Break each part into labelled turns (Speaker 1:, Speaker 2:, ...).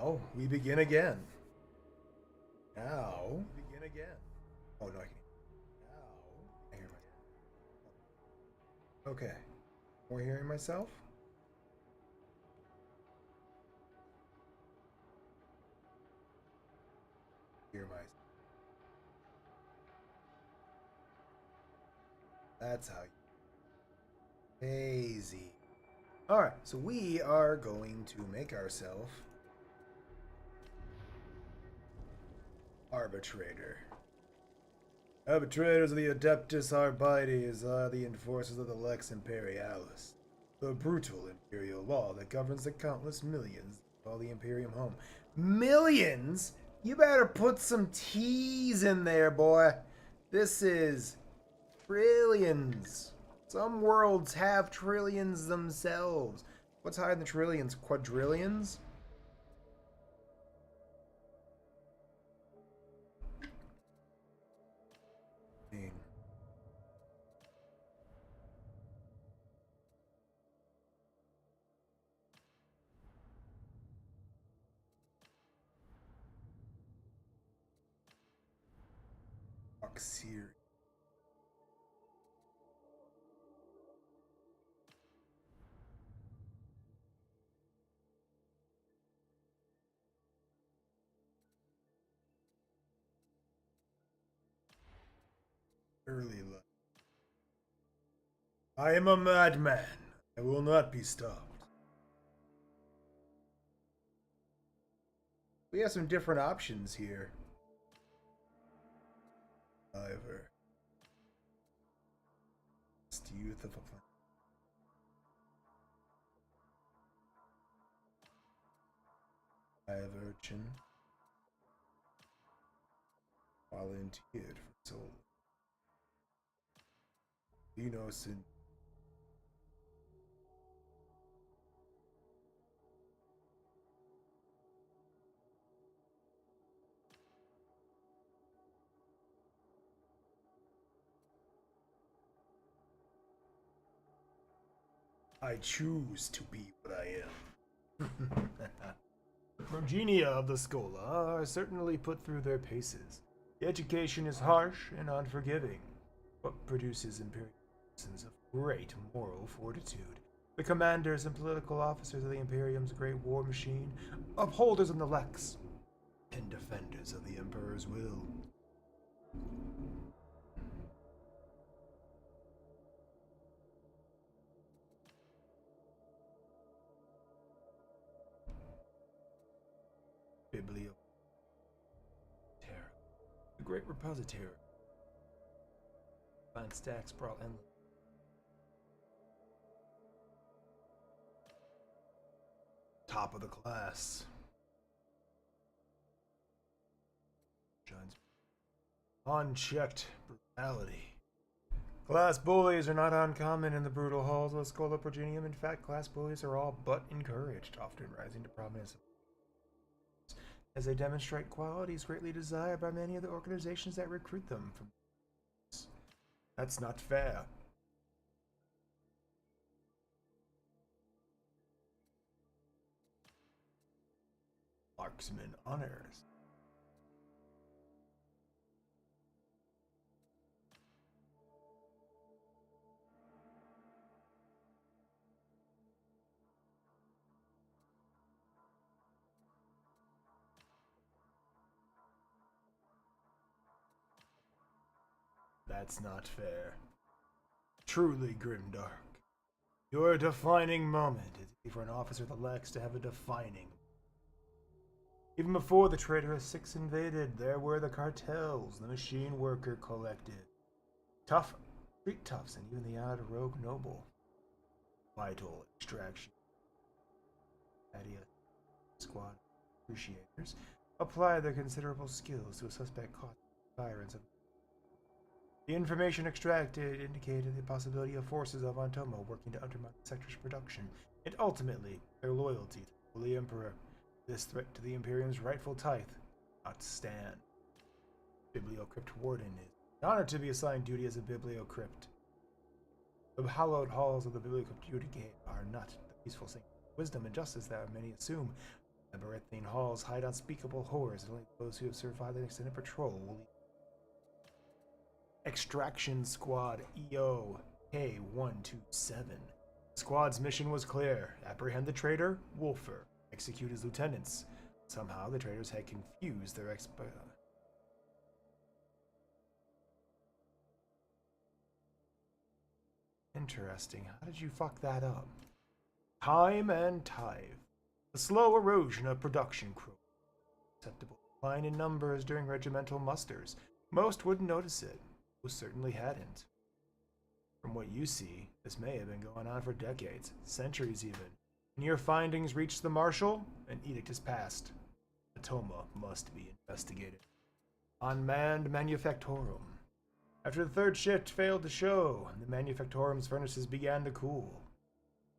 Speaker 1: Now we begin again. Now we begin again. Oh no, I can't. Now I hear myself. Okay. More hearing myself? Hear myself. That's how you lazy. Alright, so we are going to make ourselves arbitrator. Arbitrators of the Adeptus Arbites are the enforcers of the Lex Imperialis, the brutal imperial law that governs the countless millions of all the Imperium home. Millions? You better put some T's in there, boy. This is trillions. Some worlds have trillions themselves. What's higher than trillions? Quadrillions? Series. Early life. I am a madman. I will not be stopped. We have some different options here. However, it's the youth of a planet. Live urchin volunteered for soul. Innocent. I choose to be what I am. The progenia of the Scola are certainly put through their paces. The education is harsh and unforgiving, but produces imperial citizens of great moral fortitude. The commanders and political officers of the Imperium's great war machine, upholders of the Lex, and defenders of the Emperor's will. Bibliothera, the great repository. Find stacks sprawl endless. Top of the class. Unchecked brutality. Class bullies are not uncommon in the brutal halls of the Schola Progenium. In fact, class bullies are all but encouraged, often rising to prominence as they demonstrate qualities greatly desired by many of the organizations that recruit them. That's not fair. Marksman honors. That's not fair. Truly grimdark. Your defining moment is for an officer of the Lex to have a defining. Even before the traitorous Six invaded, there were the cartels, the machine worker collective. Tough, street toughs, and even the odd rogue noble. Vital extraction. Adia squad appreciators apply their considerable skills to a suspect caught in the sirens of. The information extracted indicated the possibility of forces of Antomo working to undermine the sector's production, and ultimately their loyalty to the Emperor. This threat to the Imperium's rightful tithe not stand. Bibliocrypt Warden is honored to be assigned duty as a Bibliocrypt. The hallowed halls of the Bibliocrypt Utica are not the peaceful sanctuary of wisdom and justice that many assume. Labyrinthine halls hide unspeakable horrors, and only those who have survived an extended patrol will leave. Extraction Squad EO K127. The squad's mission was clear: apprehend the traitor, Wolfer, execute his lieutenants. Somehow the traitors had confused their Interesting. How did you fuck that up? Time and tithe. The slow erosion of production crew. Acceptable decline in numbers during regimental musters. Most wouldn't notice it. Most certainly hadn't. From what you see, this may have been going on for decades, centuries even. When your findings reach the Marshal, an edict is passed. Atoma must be investigated. Unmanned Manufactorum. After the third shift failed to show, the Manufactorum's furnaces began to cool.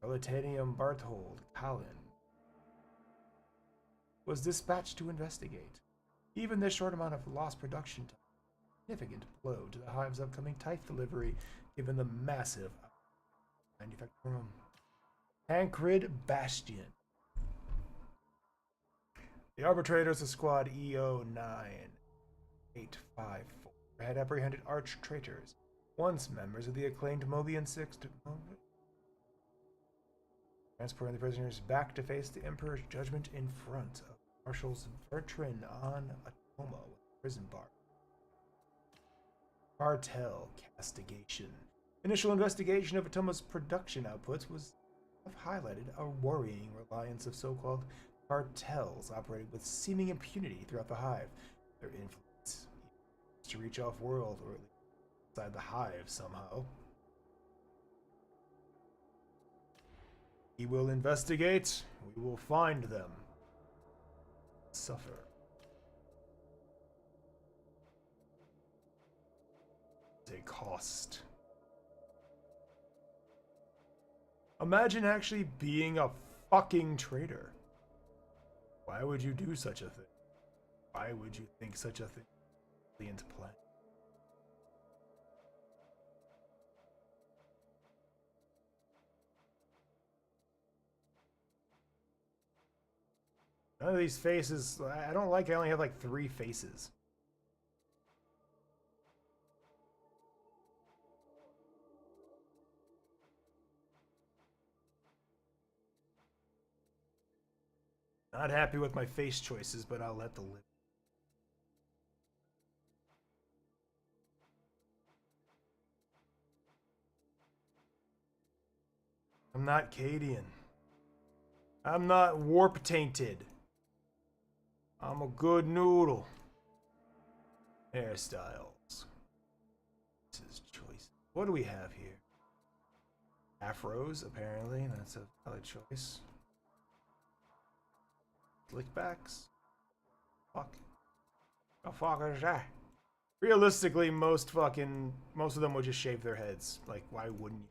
Speaker 1: Proletarium Barthold Kalin was dispatched to investigate. Even this short amount of lost production time, significant blow to the hive's upcoming tithe delivery, given the massive Manufactorum. Tancred Bastion. The arbitrators of Squad EO 9854 had apprehended arch traitors, once members of the acclaimed Mobian Sixth, transporting the prisoners back to face the Emperor's judgment in front of Marshals Bertrand on Atoma with a prison bar. Cartel castigation. Initial investigation of Atoma's production outputs was highlighted a worrying reliance of so-called cartels operating with seeming impunity throughout the hive. Their influence to reach off-world, or at least inside the hive somehow. We will investigate. We will find them. Suffer. It's a cost. Imagine actually being a fucking traitor. Why would you do such a thing? Why would you think such a thing into play? None of these faces, I don't like I only have like 3 faces. Not happy with my face choices, but I'll let the lip. I'm not Cadian. I'm not warp tainted. I'm a good noodle. Hairstyles. This is choice. What do we have here? Afros, apparently. That's a valid choice. Slickbacks? Fuck. The fuck is that? Realistically, most of them would just shave their heads. Like, why wouldn't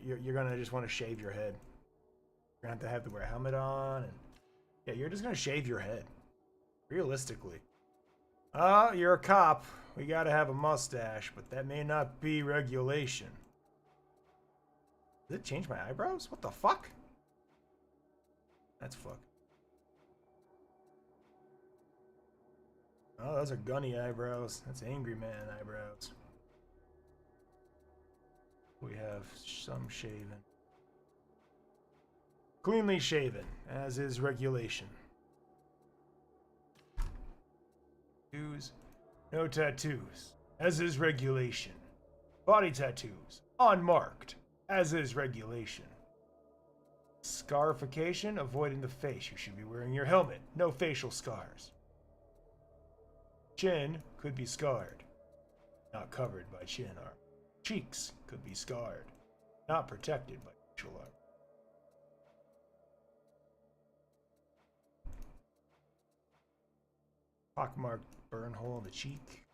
Speaker 1: you? You're gonna just want to shave your head. You're gonna have to wear a helmet on, and yeah, you're just gonna shave your head. Realistically. You're a cop. We gotta have a mustache, but that may not be regulation. Did it change my eyebrows? What the fuck? That's fuck. Oh, those are gunny eyebrows. That's angry man eyebrows. We have some shaven. Cleanly shaven, as is regulation. Tattoos. No tattoos, as is regulation. Body tattoos. Unmarked, as is regulation. Scarification, avoiding the face. You should be wearing your helmet. No facial scars. Chin could be scarred, not covered by chin armor. Cheeks could be scarred, not protected by facial armor. Pockmarked burn hole in the cheek.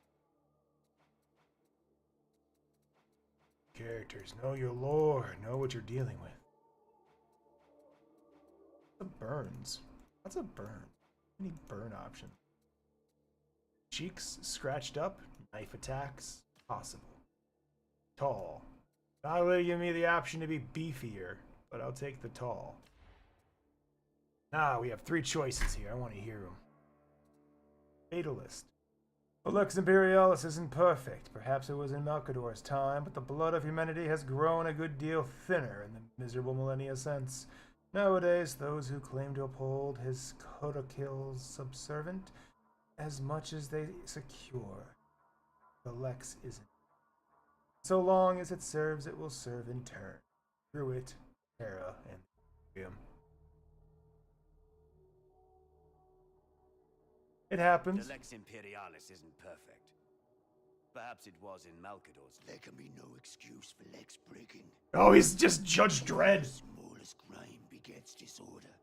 Speaker 1: Characters, know your lore, know what you're dealing with. The burns. What's a burn? Any burn option? Cheeks scratched up, knife attacks, possible. Tall. Not really giving me the option to be beefier, but I'll take the tall. Ah, we have 3 choices here. I want to hear them. Fatalist. The Lex Imperialis isn't perfect. Perhaps it was in Malkador's time, but the blood of humanity has grown a good deal thinner in the miserable millennia since. Nowadays, those who claim to uphold his codicils subservient as much as they secure. The Lex isn't. So long as it serves, it will serve in turn. Through it, Terra and Imperium. It happens.
Speaker 2: The Lex Imperialis isn't perfect. Perhaps it was in Malkador's.
Speaker 3: There can be no excuse for Lex breaking.
Speaker 1: Oh, he's just Judge Dredd.
Speaker 3: The smallest crime begets disorder.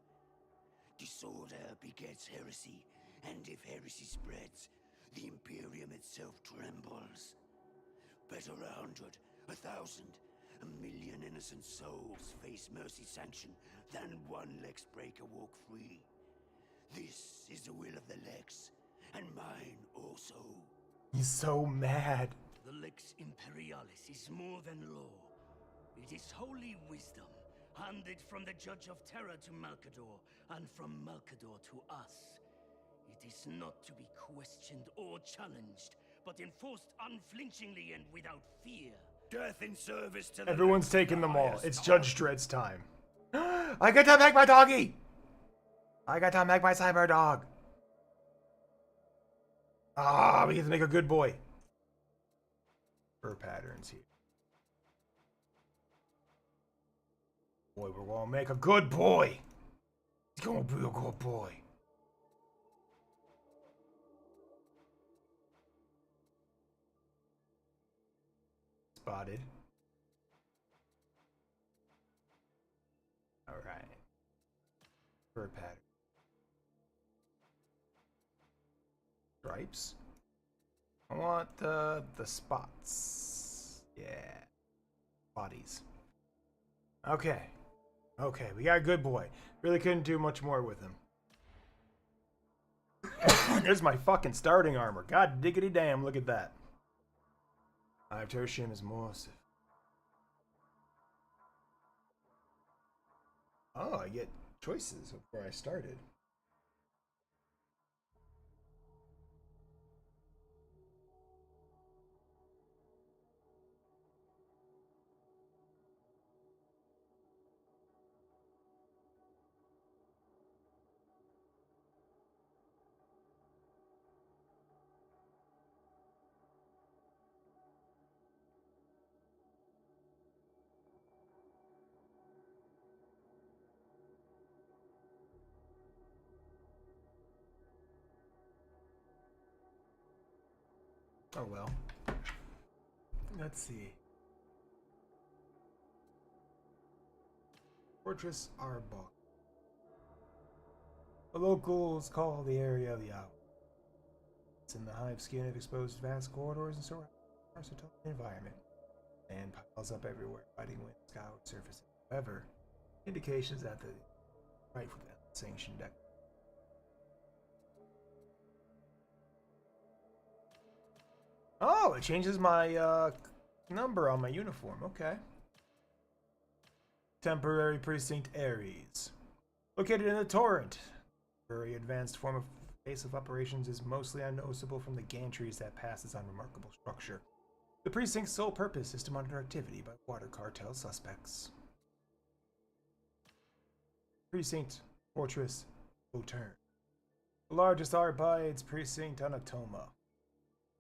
Speaker 3: Disorder begets heresy. And if heresy spreads, the Imperium itself trembles. Bet 100, 1,000, 1,000,000 innocent souls face mercy sanction than one Lex breaker walk free. This is the will of the Lex, and mine also.
Speaker 1: He's so mad.
Speaker 4: The Lex Imperialis is more than law. It is holy wisdom, handed from the Judge of Terra to Malkador, and from Malkador to us. It is not to be questioned or challenged, but enforced unflinchingly and without fear.
Speaker 2: Death in service to the
Speaker 1: Everyone's
Speaker 2: Lex,
Speaker 1: taking
Speaker 2: the
Speaker 1: them all.
Speaker 2: highest
Speaker 1: It's
Speaker 2: honor.
Speaker 1: Judge Dredd's time. I get to make my doggy! I got to make my cyber dog. Ah, we get to make a good boy. Fur patterns here. Boy, we're gonna make a good boy. He's gonna be a good boy. Spotted. All right. Fur pattern. Stripes. I want the spots. Yeah. Bodies. Okay. Okay, we got a good boy. Really couldn't do much more with him. There's my fucking starting armor. God diggity damn, look at that. I have tertium is morsive. Oh, I get choices of where I started. Oh well. Let's see. Fortress Arbok. The locals call the area the Owl. It's in the hive skin of exposed vast corridors and so versatile environment. And piles up everywhere, fighting with scoured surfaces. However, indications that the right for that sanctioned deck. Oh, it changes my number on my uniform. Okay. Temporary Precinct Ares. Located in the Torrent. Very advanced form of base of operations is mostly unnoticeable from the gantries that passes on remarkable structure. The precinct's sole purpose is to monitor activity by water cartel suspects. Precinct Fortress Otern. The largest Arbides precinct on Atoma.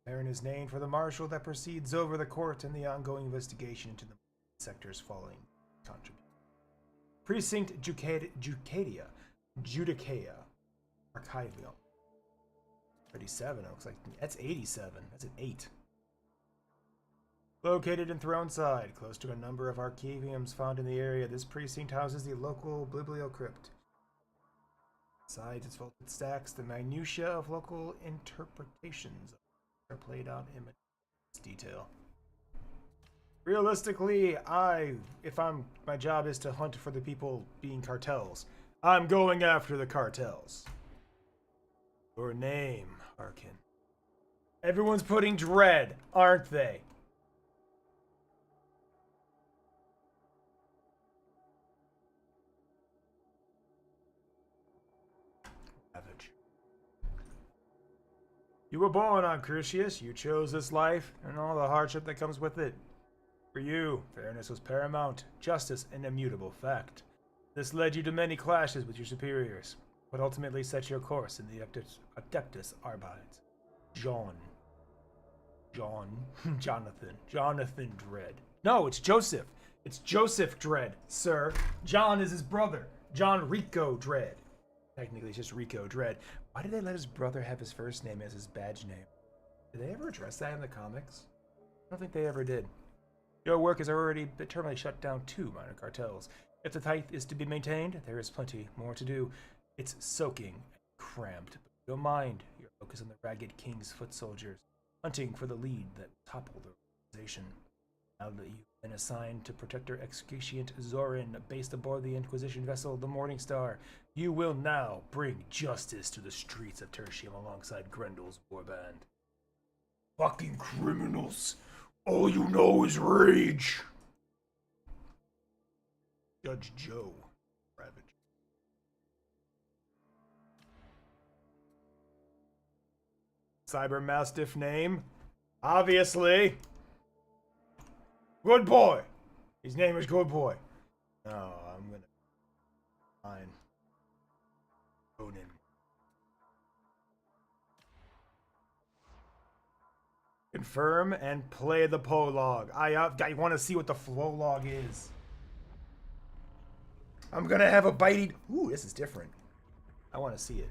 Speaker 1: Baron is named for the marshal that presides over the court and the ongoing investigation into the sector's following contribution. Precinct Judicaea. Archivium. 37, it looks like. That's 87. That's an 8. Located in Throneside, close to a number of archiviums found in the area, this precinct houses the local bibliocrypt. Besides its vaulted stacks, the minutiae of local interpretations are played out in detail. Realistically, my job is to hunt for the people being cartels, I'm going after the cartels. Your name, Arkin. Everyone's putting dread, aren't they? You were born on Crucius. You chose this life and all the hardship that comes with it. For you, fairness was paramount, justice an immutable fact. This led you to many clashes with your superiors, but ultimately set your course in the Adeptus Arbites. Jonathan Dredd. No, it's Joseph. It's Joseph Dredd, sir. John is his brother. John Rico Dredd. Technically, it's just Rico Dredd. Why did they let his brother have his first name as his badge name? Did they ever address that in the comics? I don't think they ever did. Your work is already determinedly shut down 2 minor cartels. If the tithe is to be maintained, there is plenty more to do. It's soaking and cramped. But your mind, your focus on the Ragged King's foot soldiers, hunting for the lead that toppled the organization. Now that you've been assigned to Protector Excruciant Zorin, based aboard the Inquisition vessel, the Morning Star, you will now bring justice to the streets of Tertium alongside Grendel's warband. Fucking criminals! All you know is rage! Judge Joe Ravage. Cyber Mastiff name? Obviously. Good Boy. His name is Good Boy. No, I'm gonna find Conan. Confirm and play the prologue. I want to see what the flow log is. I'm gonna have a bitey. Ooh, this is different. I want to see it.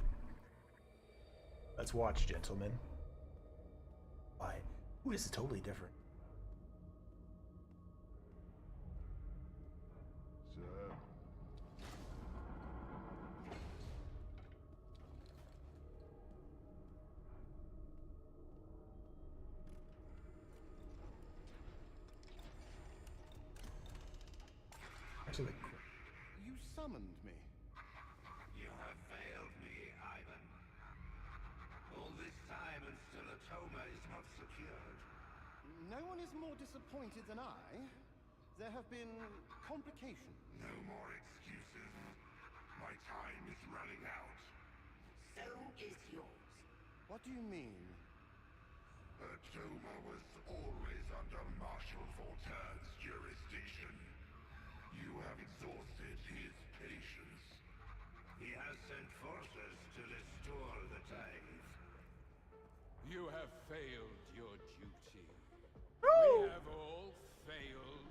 Speaker 1: Let's watch, gentlemen. Why? Ooh, this is totally different. Actually,
Speaker 5: You summoned me.
Speaker 3: You have failed me, Ivan. All this time and still Atoma is not secured.
Speaker 5: No one is more disappointed than I. There have been complications.
Speaker 3: No more excuses. My time is running out.
Speaker 6: So is yours.
Speaker 5: What do you mean?
Speaker 3: Atoma was always under Marshal Voltaire's jurisdiction. You have exhausted his patience. He has sent forces to restore the tithe.
Speaker 7: You have failed your duty. We have all failed.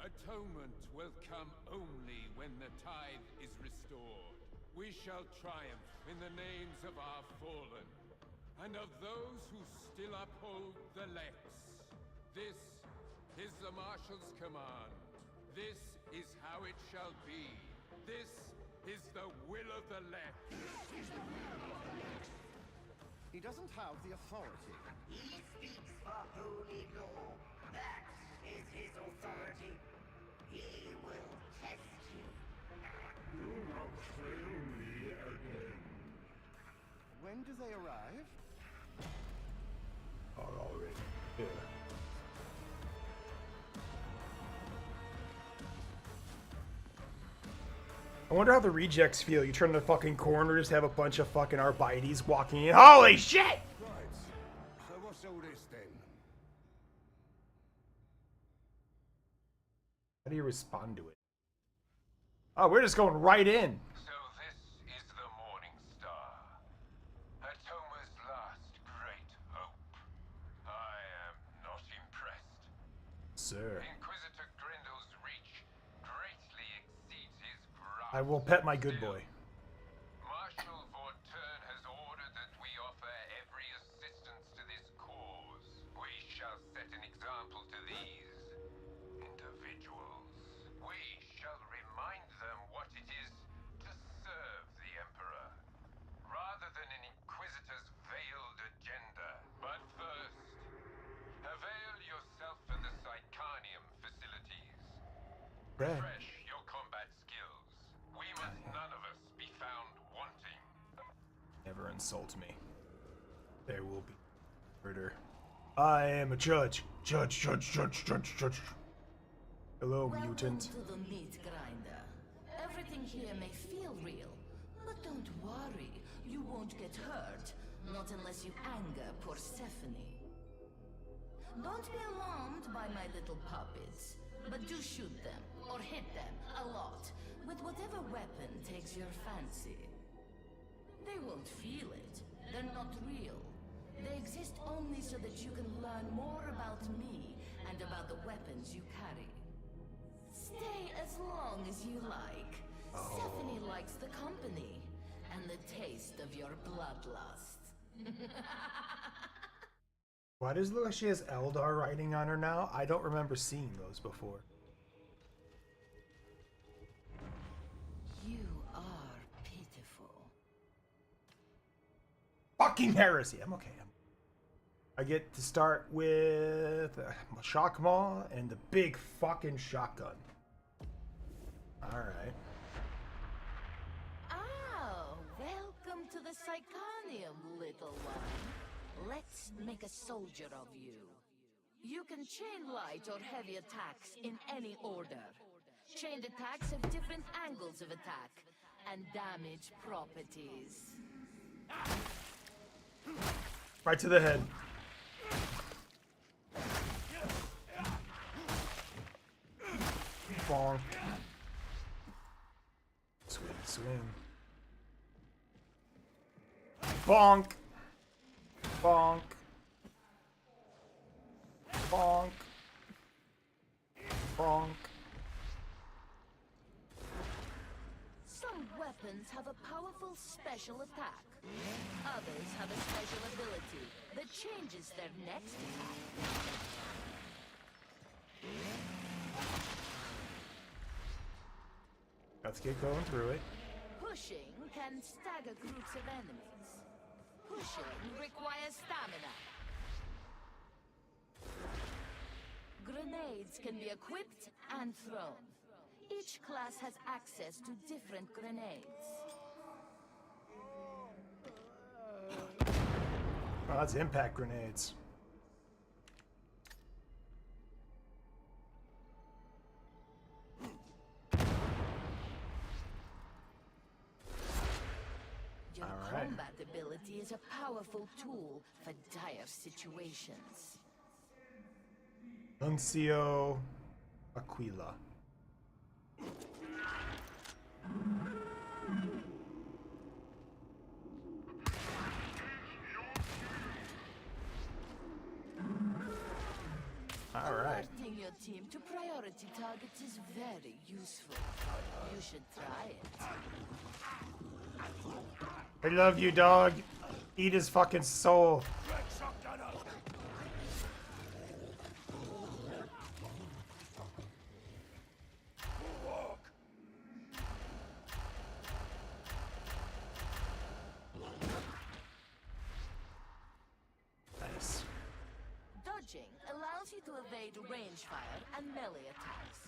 Speaker 7: Atonement will come only when the tithe is restored. We shall triumph in the names of our fallen, and of those who still uphold the Lex. This is the Marshal's command. This is how it shall be. This is the will of the Lex.
Speaker 5: He doesn't have the authority.
Speaker 6: He speaks for holy law. That is his authority. He will test you.
Speaker 3: Do not fail me again.
Speaker 5: When do they arrive?
Speaker 1: are already here. I wonder how the rejects feel. You turn the fucking corner, just have a bunch of fucking Arbites walking in. Holy shit!
Speaker 5: Right. So what's all this then?
Speaker 1: How do you respond to it? Oh, we're just going right in.
Speaker 7: So this is the Morning Star. Atoma's last great hope. I am not impressed.
Speaker 1: Sir.
Speaker 7: Inquisitor Grendel's reach greatly exceeds his grasp.
Speaker 1: I will pet my good boy.
Speaker 7: Marshal Vorturn has ordered that we offer every assistance to this cause. We shall set an example to these individuals. We shall remind them what it is to serve the Emperor, rather than an Inquisitor's veiled agenda. But first, avail yourself of the Psychanium facilities.
Speaker 1: Yeah.
Speaker 7: Refresh your combat skills. We must none of us be found wanting.
Speaker 1: Never insult me. There will be murder. I am a judge. Judge. Hello, mutant.
Speaker 8: Welcome to the meat grinder. Everything here may feel real, but don't worry, you won't get hurt. Not unless you anger Persephone. Don't be alarmed by my little puppets, but do shoot them, or hit them, a lot, with whatever weapon takes your fancy. They won't feel it. They're not real. They exist only so that you can learn more about me and about the weapons you carry. Stay as long as you like. Stephanie likes the company and the taste of your bloodlust.
Speaker 1: Why does it look like she has Eldar writing on her now? I don't remember seeing those before.
Speaker 8: You are pitiful.
Speaker 1: Fucking heresy. I'm okay. I get to start with a shock maw and the big fucking shotgun. Alright.
Speaker 8: Oh, welcome to the Psychonium, little one. Let's make a soldier of you. You can chain light or heavy attacks in any order. Chained attacks have different angles of attack and damage properties.
Speaker 1: Right to the head. Bonk. Swing, swing. Bonk. Bonk. Bonk. Bonk.
Speaker 8: Some weapons have a powerful special attack. Others have a special ability that changes their next attack.
Speaker 1: Let's get going through it.
Speaker 8: Pushing can stagger groups of enemies. Pushing requires stamina. Grenades can be equipped and thrown. Each class has access to different grenades.
Speaker 1: Oh, that's impact grenades.
Speaker 8: Your combat ability is a powerful tool for dire situations.
Speaker 1: Nuncio Aquila. All right.
Speaker 8: Alerting your team to priority targets is very useful. You should try it.
Speaker 1: I love you, dog. Eat his fucking soul. Nice.
Speaker 8: Dodging allows you to evade range fire and melee attacks.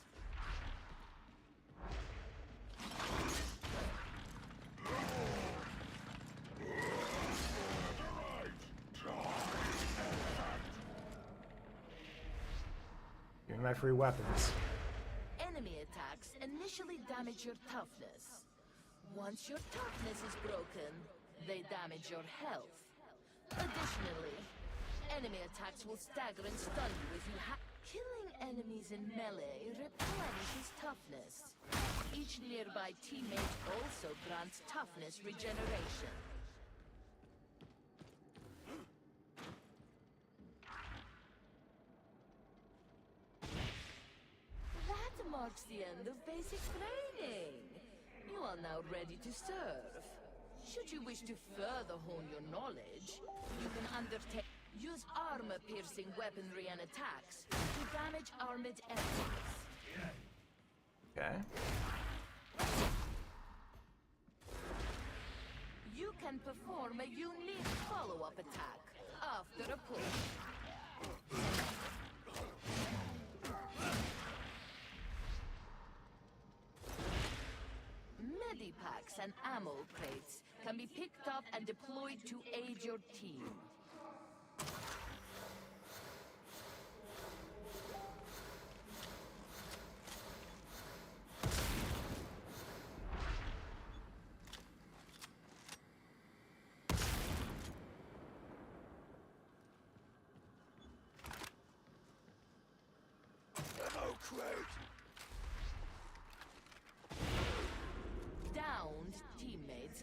Speaker 1: Give me my free weapons.
Speaker 8: Enemy attacks initially damage your toughness. Once your toughness is broken, they damage your health. Additionally, enemy attacks will stagger and stun you if you killing enemies in melee replenishes toughness. Each nearby teammate also grants toughness regeneration. That marks the end of basic training. You are now ready to serve. Should you wish to further hone your knowledge, you can undertake. Use armor-piercing weaponry and attacks to damage armored enemies.
Speaker 1: Okay.
Speaker 8: You can perform a unique follow-up attack after a push. Medipacks and ammo crates can be picked up and deployed to aid your team.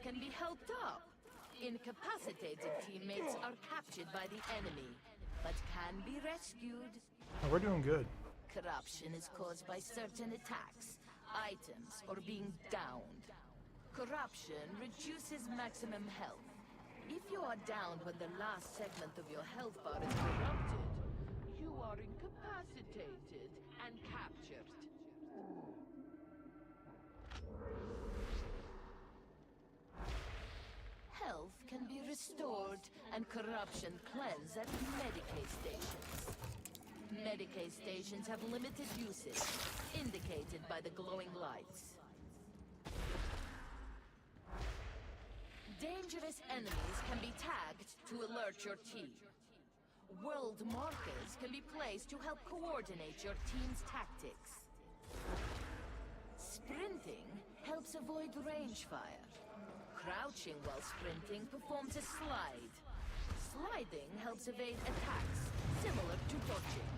Speaker 8: can be helped up. Incapacitated teammates are captured by the enemy, but can be rescued.
Speaker 1: Oh, we're doing good.
Speaker 8: Corruption is caused by certain attacks, items, or being downed. Corruption reduces maximum health. If you are downed when the last segment of your health bar is corrupted, you are incapacitated and captured. Health can be restored and corruption cleansed at Medicaid stations. Medicaid stations have limited usage, indicated by the glowing lights. Dangerous enemies can be tagged to alert your team. World markers can be placed to help coordinate your team's tactics. Sprinting helps avoid range fire. Crouching while sprinting performs a slide. Sliding helps evade attacks, similar to dodging.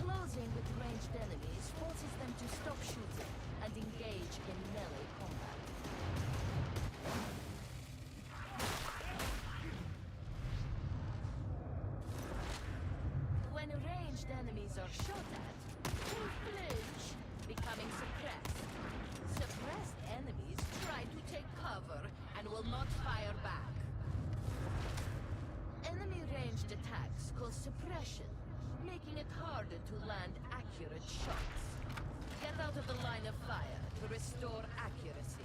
Speaker 8: Closing with ranged enemies forces them to stop shooting and engage in melee combat. When ranged enemies are shot at, they flinch, becoming suppressed. Suppressed enemies try to take cover and will not fire back. Enemy ranged attacks cause suppression, making it harder to land accurate shots. Get out of the line of fire to restore accuracy.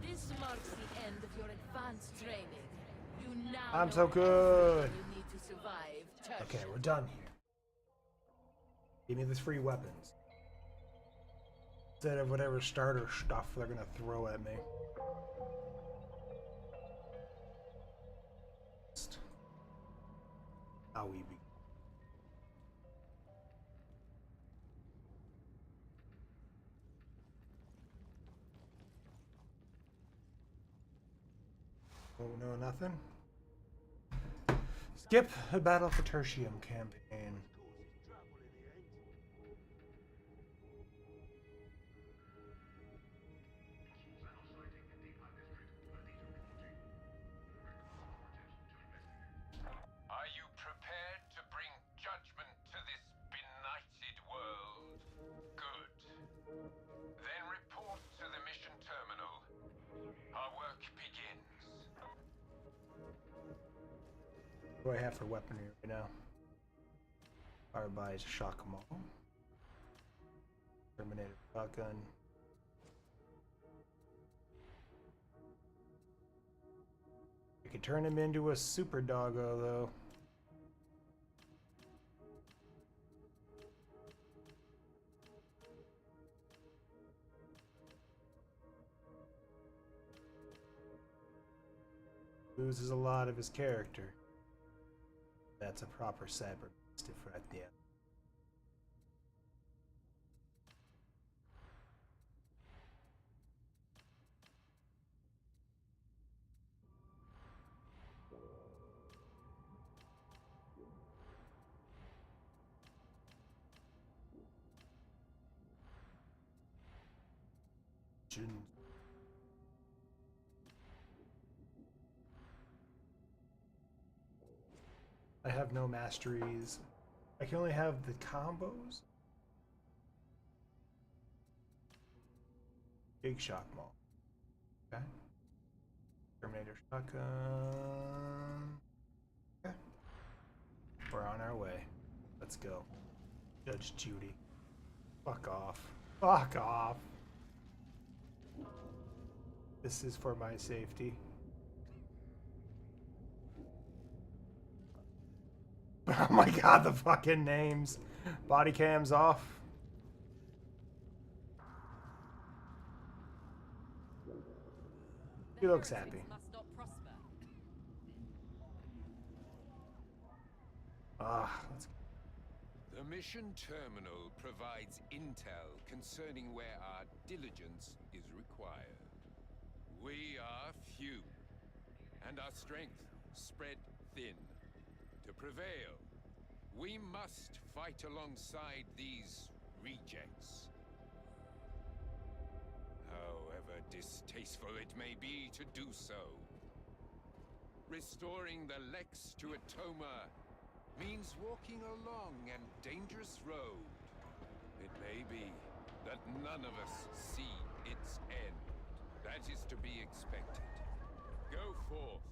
Speaker 8: This marks the end of your advanced training. You now
Speaker 1: I'm
Speaker 8: know
Speaker 1: so good.
Speaker 8: everything you need to survive
Speaker 1: Okay,
Speaker 8: tertiary.
Speaker 1: we're done here. Give me this free weapons. Instead of whatever starter stuff they're gonna throw at me. How we be. Oh no, nothing. Skip the Battle for Tertium campaign.
Speaker 7: Are you prepared to bring judgment to this benighted world? Good. Then report to the mission terminal. Our work begins.
Speaker 1: What do I have for weaponry right now? Firebuys shock 'em all. Terminator shotgun. I could turn him into a super doggo though. Loses a lot of his character. That's a proper cyber stiff right there. I have no masteries. I can only have the combos. Big shock maul. Okay. Terminator shotgun. Okay. We're on our way. Let's go. Judge Judy. Fuck off. Fuck off. This is for my safety. Oh my god, the fucking names. Body cams off. He looks happy.
Speaker 9: Must not prosper.
Speaker 1: Let's...
Speaker 7: The mission terminal provides intel concerning where our diligence is required. We are few, and our strength spread thin. To prevail, we must fight alongside these rejects. However distasteful it may be to do so, restoring the Lex to Atoma means walking a long and dangerous road. It may be that none of us see its end. That is to be expected. Go forth.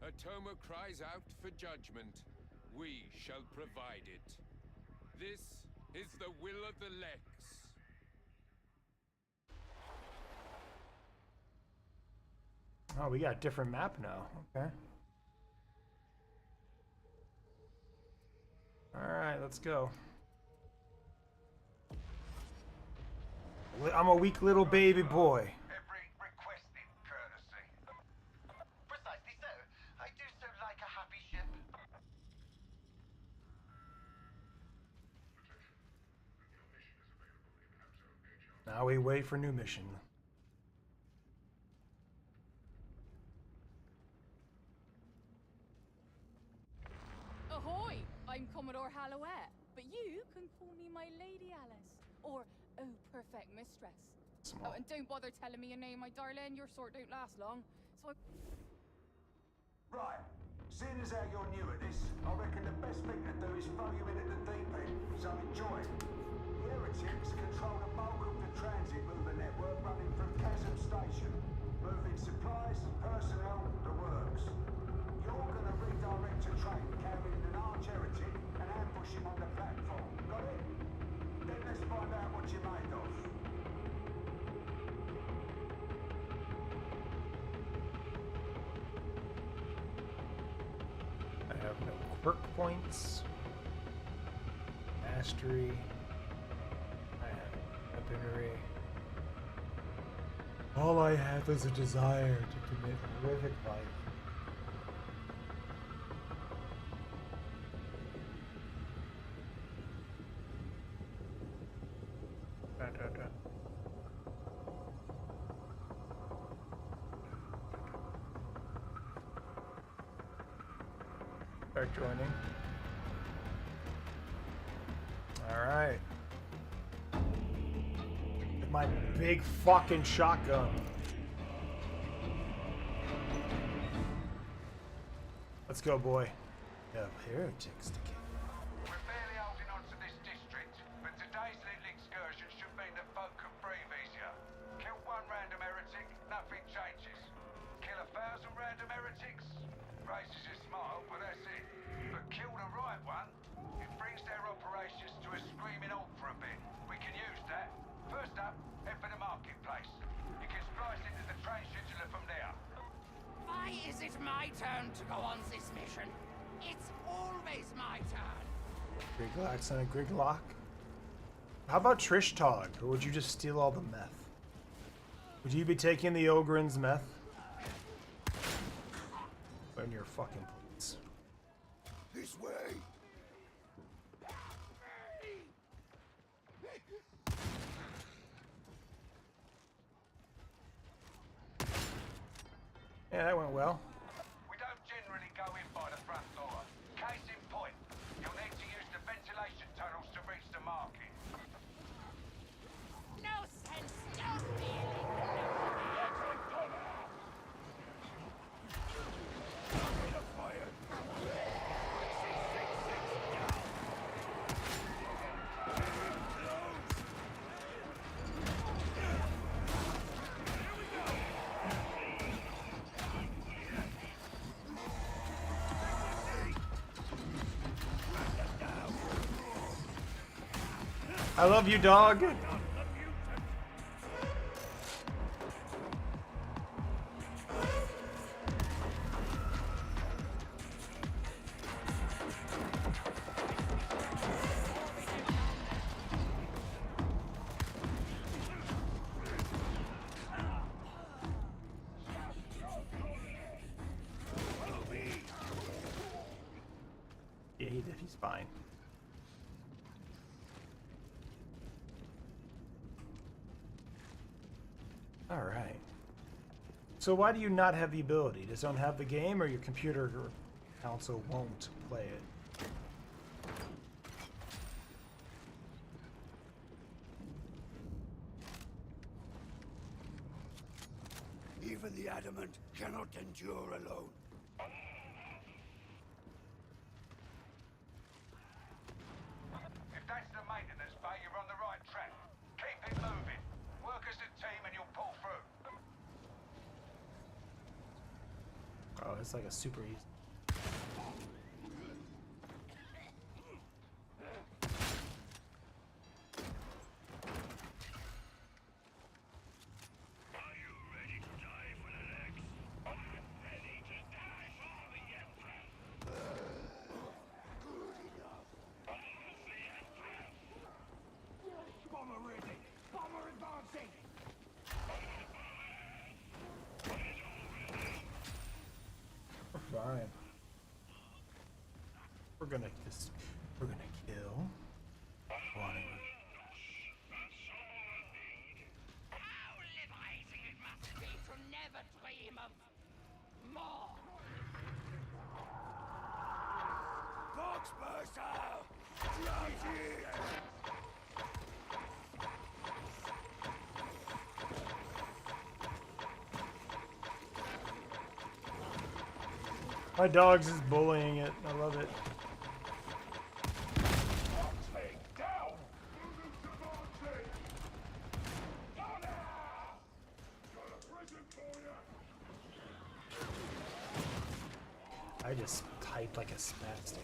Speaker 7: Atoma cries out for judgment. We shall provide it. This is the will of the Lex.
Speaker 1: Oh, we got a different map now. Okay. Alright, let's go. I'm a weak little baby boy.
Speaker 9: Every requested courtesy. Precisely so. I do so like a happy ship.
Speaker 1: Now we wait for new mission.
Speaker 10: Ahoy! I'm Commodore Hallowett, but you can call me my Lady Alice, or Oh Perfect Mistress.
Speaker 1: Small.
Speaker 10: Oh, and don't bother telling me your name, my darling. Your sort don't last long. So
Speaker 9: Right. Seeing as how you're new at this, I reckon the best thing to do is throw you in at the deep end, so enjoy it. The heretics control the bulk of the transit mover network running through Chasm Station, moving supplies, personnel, the works. You're gonna redirect a train carrying an arch heretic and ambush him on the platform. Got it? Then let's find out what you're made of.
Speaker 1: I have no quirk points. Mastery. I have weaponry. All I have is a desire to commit horrific violence. Start joining. Alright. My big fucking shotgun. Let's go, boy. We have heretics to kill.
Speaker 9: We're barely holding on to this district, but today's little excursion should mean that folk can breathe easier. Kill one random heretic, nothing changes. Kill 1,000 random heretics, raises your smile, but that's it. But kill the right one, it brings their operations to a screaming halt for a bit. We can use that. First up, head for the marketplace. You can splice into the train scheduler from there.
Speaker 6: Why is it my turn to go on this mission? It's always my turn.
Speaker 1: Griglock, son of Griglock. How about Trish Tog? Or would you just steal all the meth? Would you be taking the Ogren's meth? In your fucking plates.
Speaker 3: This way.
Speaker 1: Yeah, that went well.
Speaker 9: We don't generally go in by the front door. Case in point, you'll need to use the ventilation tunnels to reach the market.
Speaker 6: No sense, no feeling,
Speaker 1: I love you, dog. Yeah, he Fine. All right. So why do you not have the ability? Just don't have the game, or your computer or console won't play it?
Speaker 3: Even the adamant cannot endure alone.
Speaker 9: If that's the maintenance bay, you're on the right track. Keep it moving. Work as a team and you'll pull through.
Speaker 1: Oh, it's like a super easy. Fine. We're gonna kill one.
Speaker 6: How liberating it must be to never dream of more.
Speaker 3: Boxbuster! Tragic!
Speaker 1: My dog's just bullying it. I love it. I just typed like a spastic.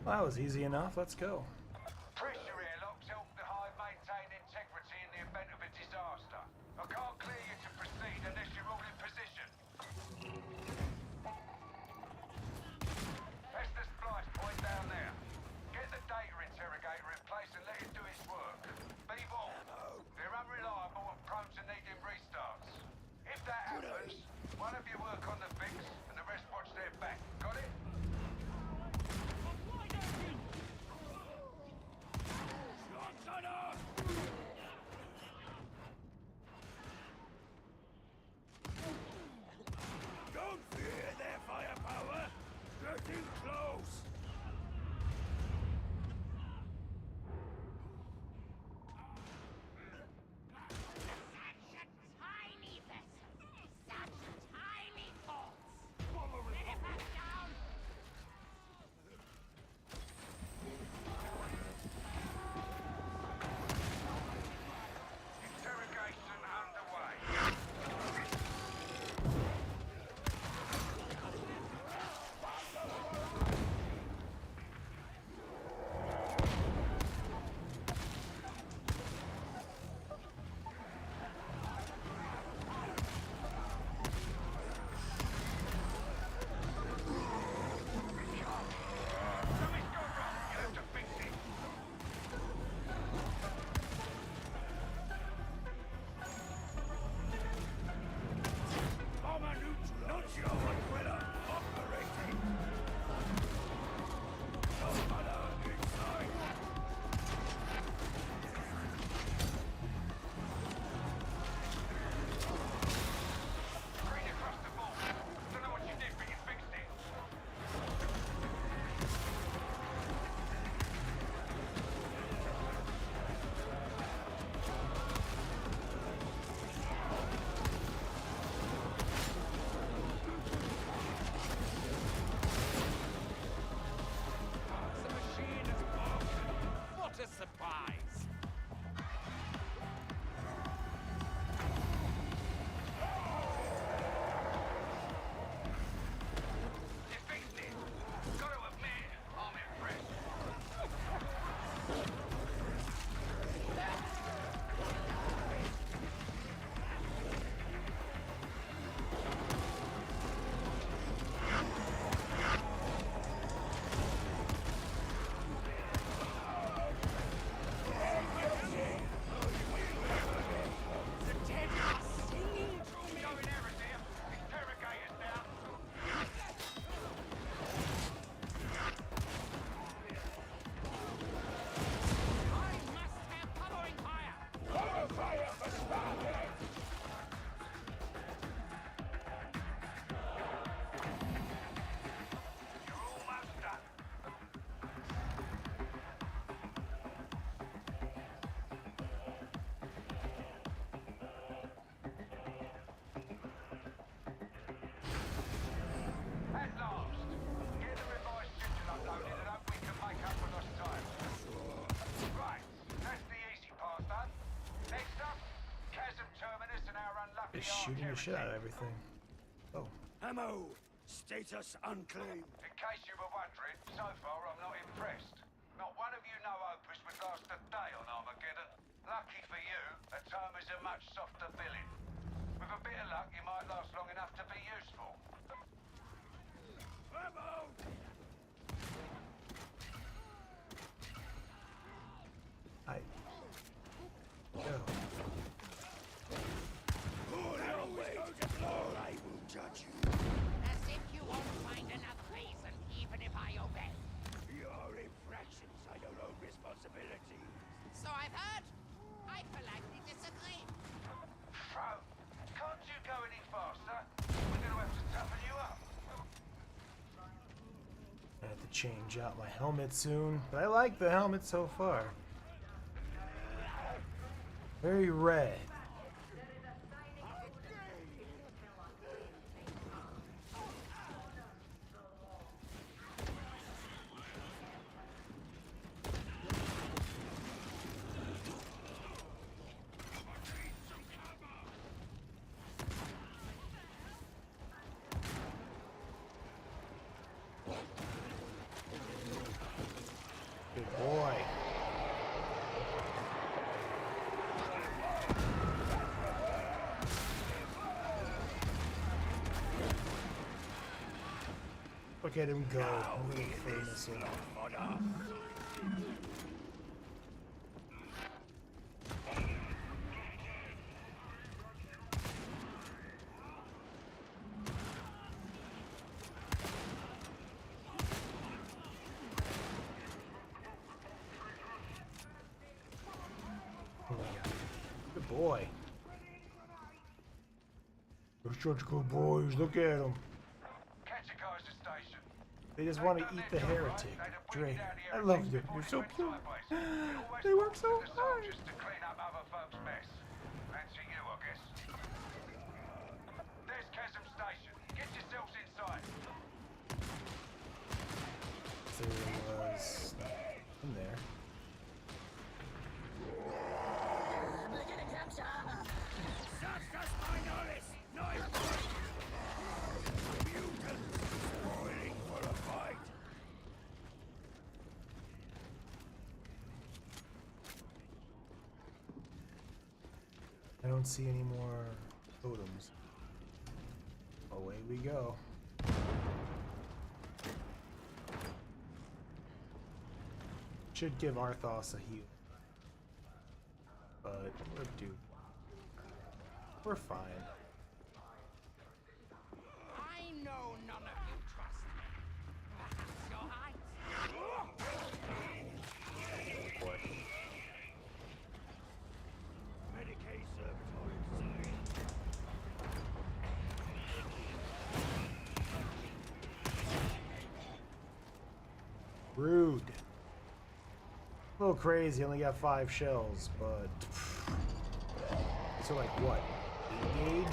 Speaker 1: Well, that was easy enough. Let's go.
Speaker 9: Pressure airlocks help the hive maintain integrity in the event of a disaster. I can't clear you to proceed unless you're all in position. That's the splice point down there. Get the data interrogator in place and let it do its work. Be warned, they're unreliable and prone to needing restarts. If that happens, one of you work on the fix and the rest watch their back. Got it?
Speaker 3: Don't fear their firepower! Getting close!
Speaker 6: Such a tiny vessel. Such tiny thoughts. Minuteman down.
Speaker 9: Interrogation underway.
Speaker 1: shooting the shit out of everything. Oh.
Speaker 3: Ammo! Status unclaimed.
Speaker 9: In case you were wondering, so far I'm not impressed. Not one of you know Opus would last a day on Armageddon. Lucky for you, Atoma's a much softer villain. With a bit of luck, you might last long enough to be useful.
Speaker 3: Ammo!
Speaker 1: I... Go.
Speaker 3: I will judge you.
Speaker 6: As if you won't find enough reason, even if I obey.
Speaker 3: Your infractions, I don't own responsibility.
Speaker 6: So I've heard. I politely disagree.
Speaker 9: Bro, can't you go any faster? We're gonna have to toughen you up.
Speaker 1: I have to change out my helmet soon, but I like the helmet so far. Very red. Good boy. Look at him go. Little famous Oh my god. Good boy. They're such good boys. Look at them.
Speaker 9: Catch a Kaiser station.
Speaker 1: They just want to eat the heretic. Drake. I love them. They're so pure. They work so hard.
Speaker 9: Just to clean up other folks' mess. Fancy you, I guess. There's Chasm Station. Get yourselves inside.
Speaker 1: There was in there. I don't see any more totems. Away we go. Should give Arthos a heal. But we're due. We're fine.
Speaker 6: I know none of you trust me. Perhaps you're right.
Speaker 3: Medicaid servitor inside.
Speaker 1: Rude. A little crazy, only got 5 shells, but so like what? 8 gauge?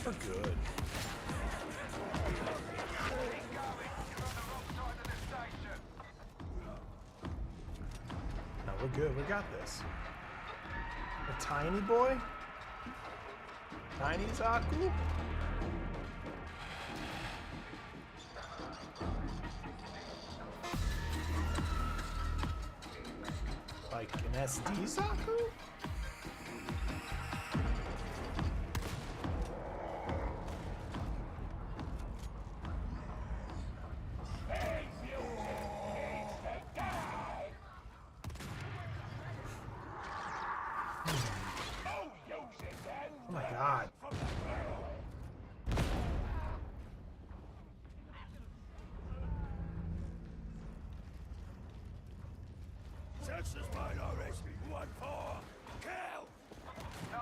Speaker 1: We're good. No, we're good. We got this. A tiny boy? Tiny Zaku? Like an SD Zaku? Oh my god.
Speaker 3: Texas minorities, 1-4. Kill!
Speaker 9: No,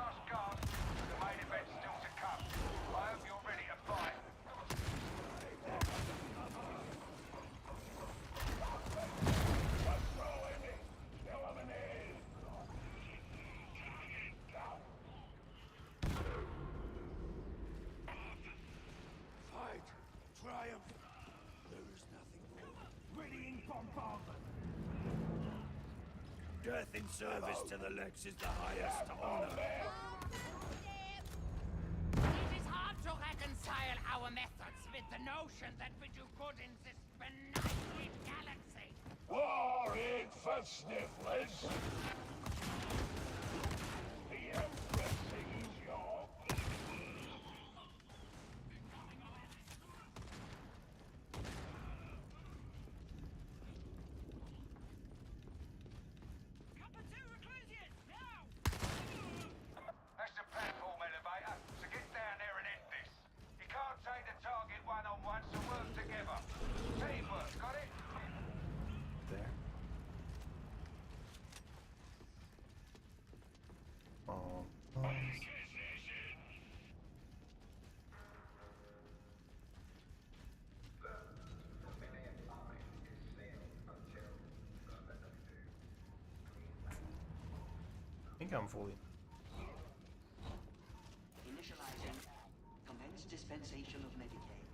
Speaker 3: Death in service to the Lex is the highest honor.
Speaker 6: It is hard to reconcile our methods with the notion that we do good in this benighted galaxy.
Speaker 11: War ain't for snifflers. The Empress sings your...
Speaker 9: That's the platform elevator, so get down there and end this. You can't take the target one-on-one, so work together. Teamwork, got it?
Speaker 1: There. Oh. I think I'm fully.
Speaker 12: Initializing. Commence dispensation of Medicaid.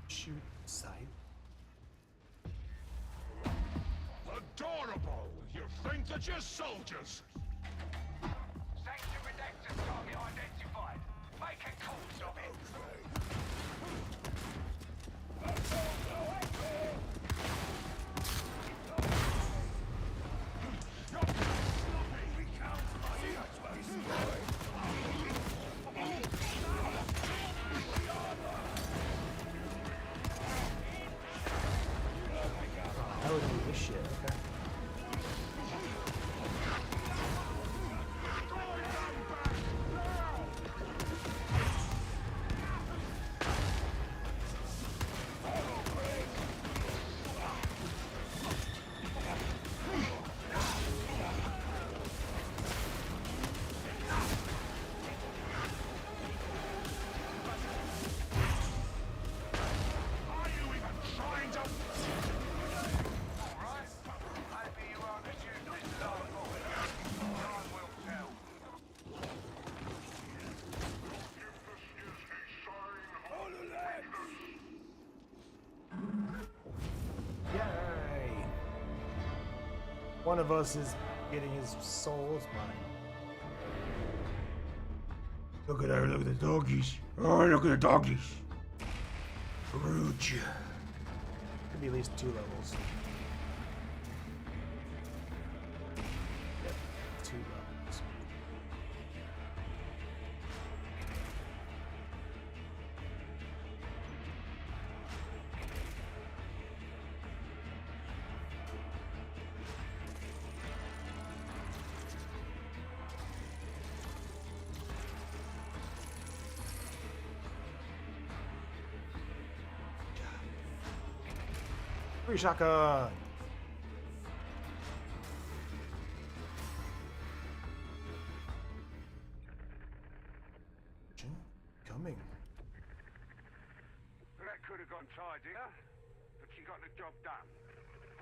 Speaker 1: Shoot sight.
Speaker 11: Adorable! You think that you're soldiers?
Speaker 9: Sanction redacted target identified. Make a corpse of it.
Speaker 1: How would do this shit? Okay.
Speaker 11: Are you even trying to...
Speaker 9: Alright? Maybe you aren't as useless as I thought. Time will tell.
Speaker 1: Yay! One of us is getting his soul's mine.
Speaker 3: Look at her, look at the doggies. Oh, look at the doggies. Rude.
Speaker 1: Could be at least 2 levels. Yep, 2 levels. Free shotgun! Coming.
Speaker 9: That could have gone tidier, but she got the job done.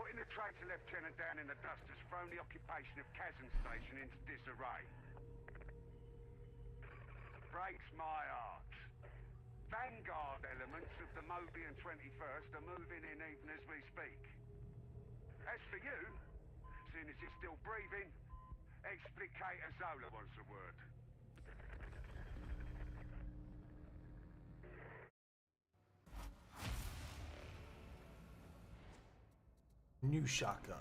Speaker 9: Putting the traitor lieutenant down in the dust has thrown the occupation of Chasm Station into disarray. Breaks my heart. Vanguard elements of the Mobian 21st are moving in even as we speak. As for you, seeing as you're still breathing, Explicator Zola wants a word.
Speaker 1: New shotgun.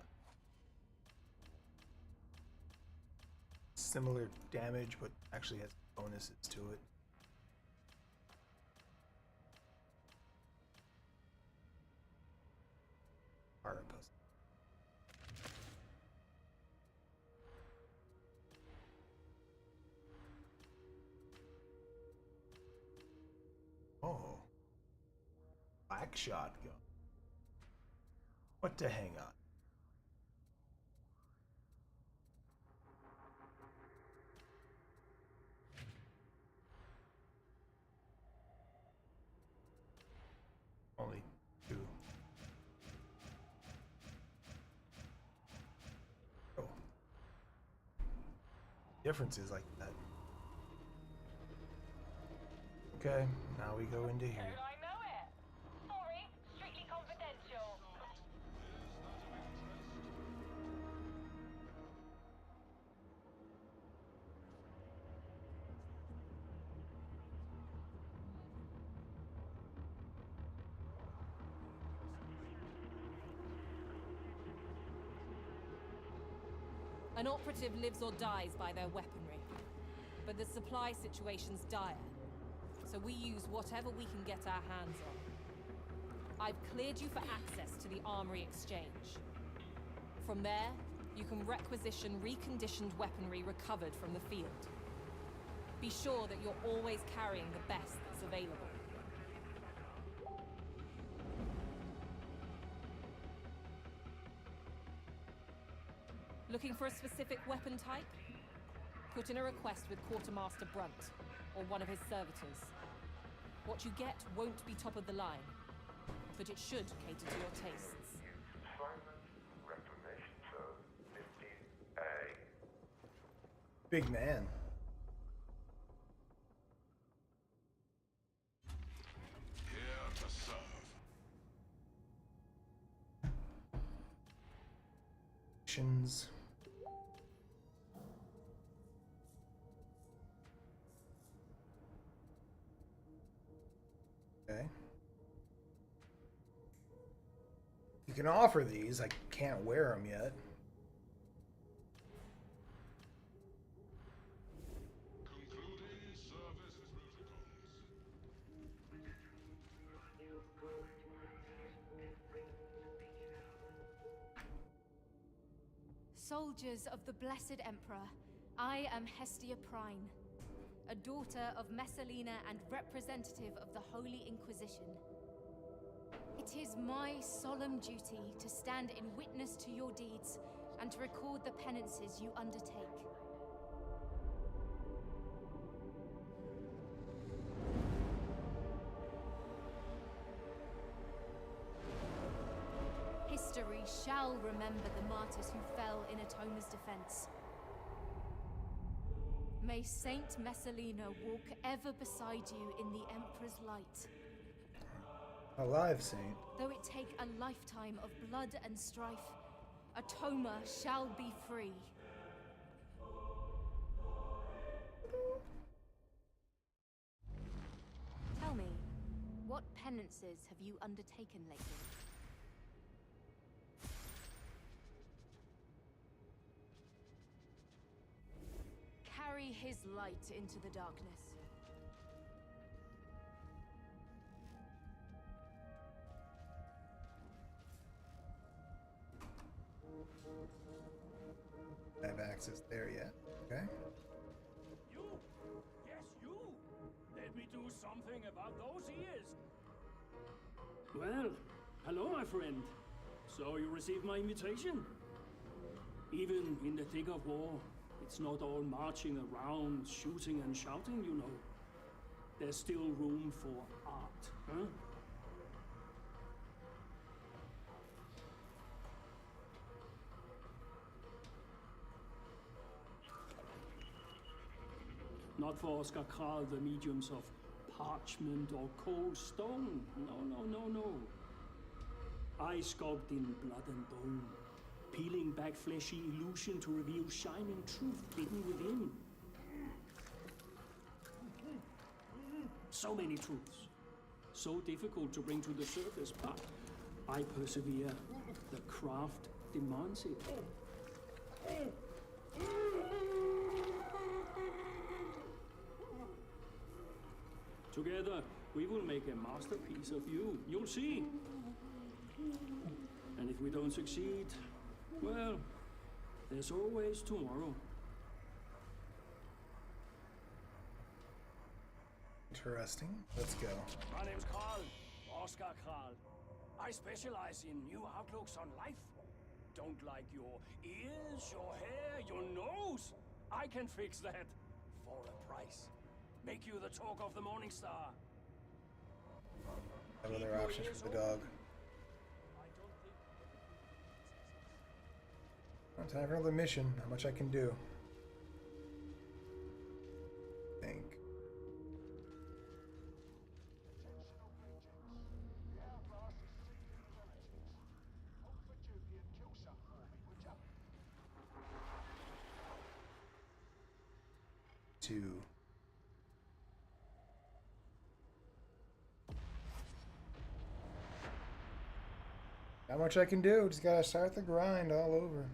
Speaker 1: Similar damage, but actually has bonuses to it. Carapace. Oh. Black shotgun. What to hang on? Only 2. differences like that. Okay, now we go into here.
Speaker 10: I know it. Sorry, strictly confidential.
Speaker 13: An operative lives or dies by their weaponry, but the supply situation's dire, so we use whatever we can get our hands on. I've cleared you for access to the Armory Exchange. From there, you can requisition reconditioned weaponry recovered from the field. Be sure that you're always carrying the best that's available. Looking for a specific weapon type? Put in a request with Quartermaster Brunt, or one of his servitors. What you get won't be top of the line, but it should cater to your tastes.
Speaker 1: Big man.
Speaker 11: Here to serve.
Speaker 1: Missions. Okay. You can offer these. I can't wear them yet.
Speaker 11: Concluding service
Speaker 14: Soldiers of the Blessed Emperor, I am Hestia Prime, a daughter of Messalina and representative of the Holy Inquisition. It is my solemn duty to stand in witness to your deeds and to record the penances you undertake. History shall remember the martyrs who fell in Atoma's defense. May Saint Messalina walk ever beside you in the Emperor's light.
Speaker 1: Alive, Saint.
Speaker 14: Though it take a lifetime of blood and strife, Atoma shall be free. Tell me, what penances have you undertaken lately? Carry his light into the darkness.
Speaker 1: I have access there yet. Okay.
Speaker 4: You? Yes, you! Let me do something about those ears!
Speaker 15: Well, hello, my friend. So you received my invitation? Even in the thick of war, it's not all marching around, shooting and shouting, you know. There's still room for art, huh? Not for Oscar Kral, the mediums of parchment or cold stone. No. I sculpt in blood and bone, peeling back fleshy illusion to reveal shining truth hidden within. So many truths, so difficult to bring to the surface, but I persevere. The craft demands it. Together, we will make a masterpiece of you. You'll see. And if we don't succeed, well, there's always tomorrow.
Speaker 1: Interesting. Let's go.
Speaker 4: My name's Kral, Oscar Kral. I specialize in new outlooks on life. Don't like your ears, your hair, your nose? I can fix that for a price. Make you the talk of the Morning Star.
Speaker 1: I have other options for the dog. Time for another mission. How much I can do. to. Not much I can do, just gotta start the grind all over.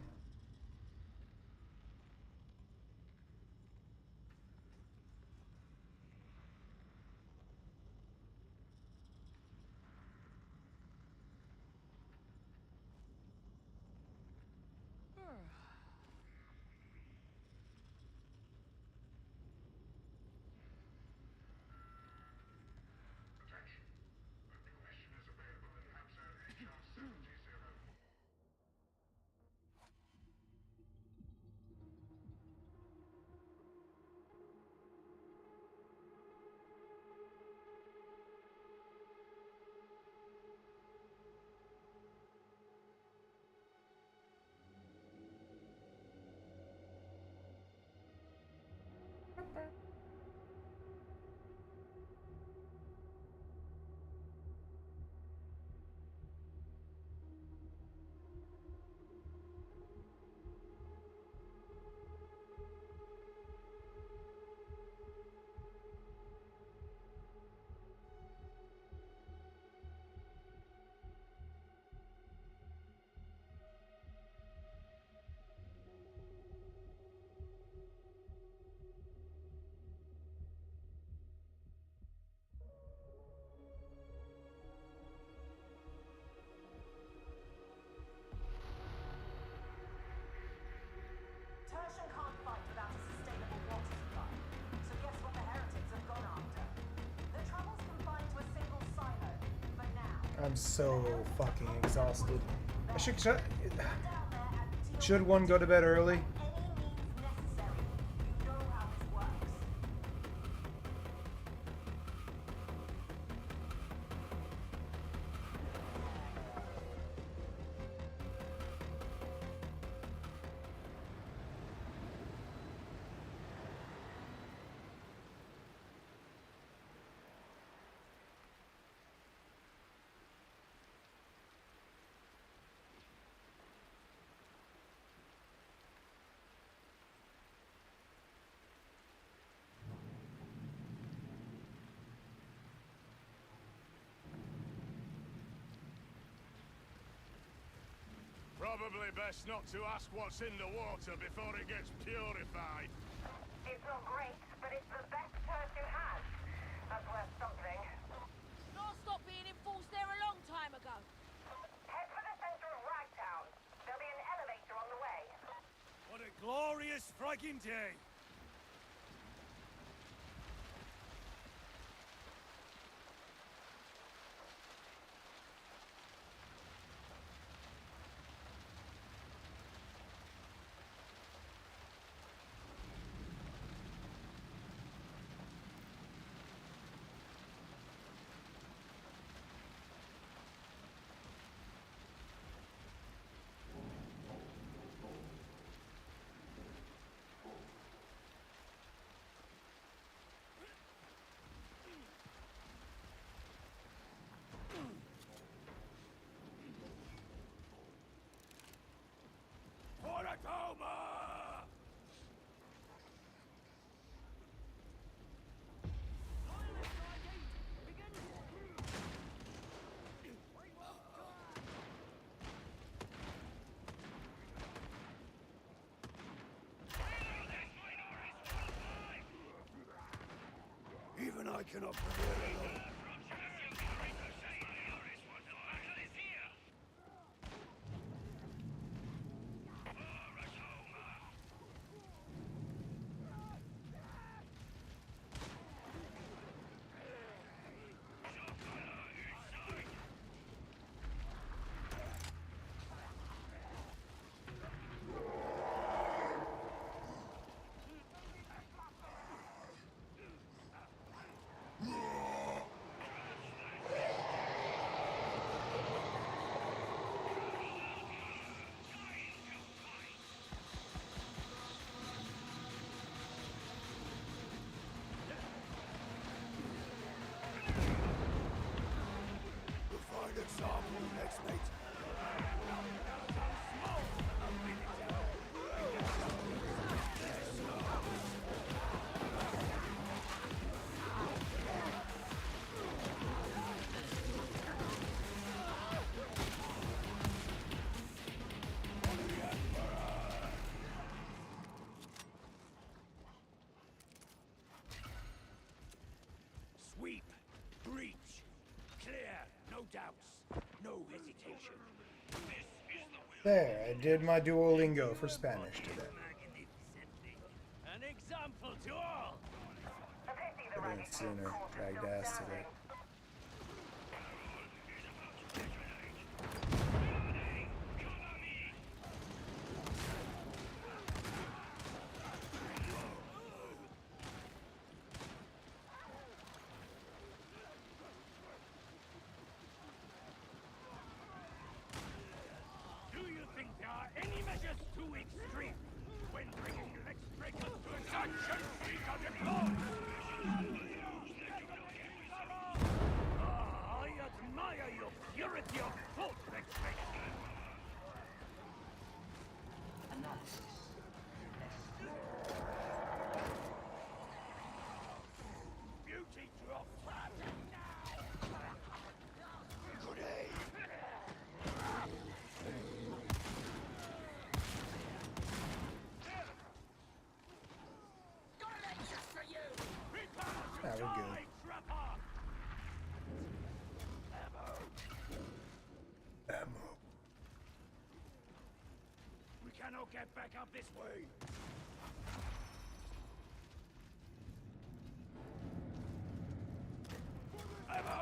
Speaker 6: Tertian can't fight without a sustainable water supply. So guess what the heretics have gone after? The trouble's confined to a single silo. For now.
Speaker 1: I'm so fucking exhausted. I should one go to bed early?
Speaker 11: Probably best not to ask what's in the water before it gets purified.
Speaker 6: It's not great, but it's the best Tertian has. That's worth something.
Speaker 16: Not stopped being enforced there a long time ago.
Speaker 6: Head for the center of Ragtown. There'll be an elevator on the way.
Speaker 4: What a glorious friggin' day!
Speaker 3: Even I cannot prevail alone.
Speaker 1: There, I did my Duolingo for Spanish today.
Speaker 4: An example to all.
Speaker 1: I didn't sooner. Dragged ass today.
Speaker 11: Do you think there are any measures too extreme when bringing Lex Breakers to a such feat of deploy? I admire your purity of thought, Lex Breaker.
Speaker 12: Analysis.
Speaker 11: Beauty dropped.
Speaker 3: Good aim.
Speaker 1: Yeah, we're good. Ammo.
Speaker 11: We cannot get back up this way. Ammo!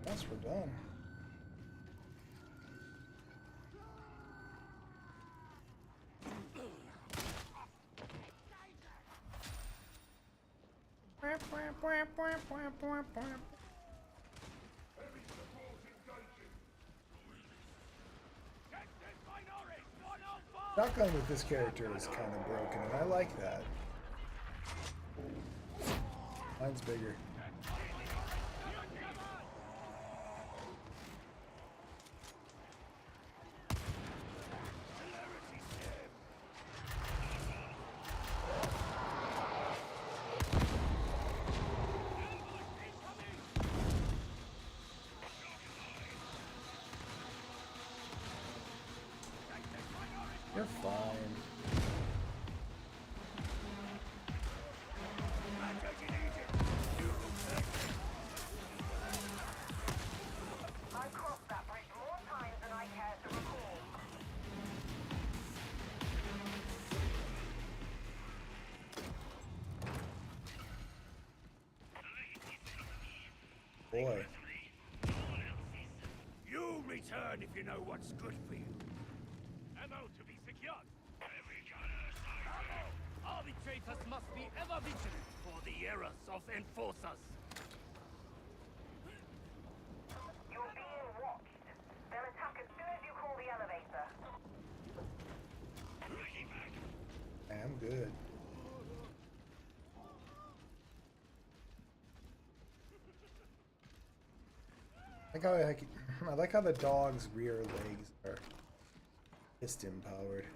Speaker 1: Once we're done. Shotgun with this character is kind of broken, and I like that. Mine's bigger. You're fine.
Speaker 6: I crossed that bridge more times than I care to recall.
Speaker 1: Boy.
Speaker 11: You return if you know what's good for you. Ammo to be secured.
Speaker 4: Arbitrators must be ever vigilant for the errors of enforcers.
Speaker 6: You're being watched. They'll attack as soon as you call the elevator.
Speaker 1: I'm good. I like how the dog's rear legs are piston powered.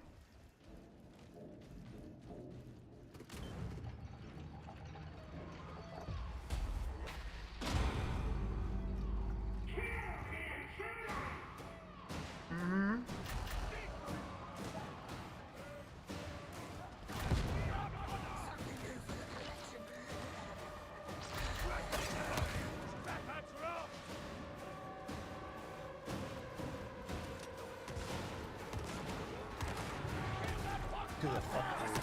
Speaker 1: To the fuck bridge.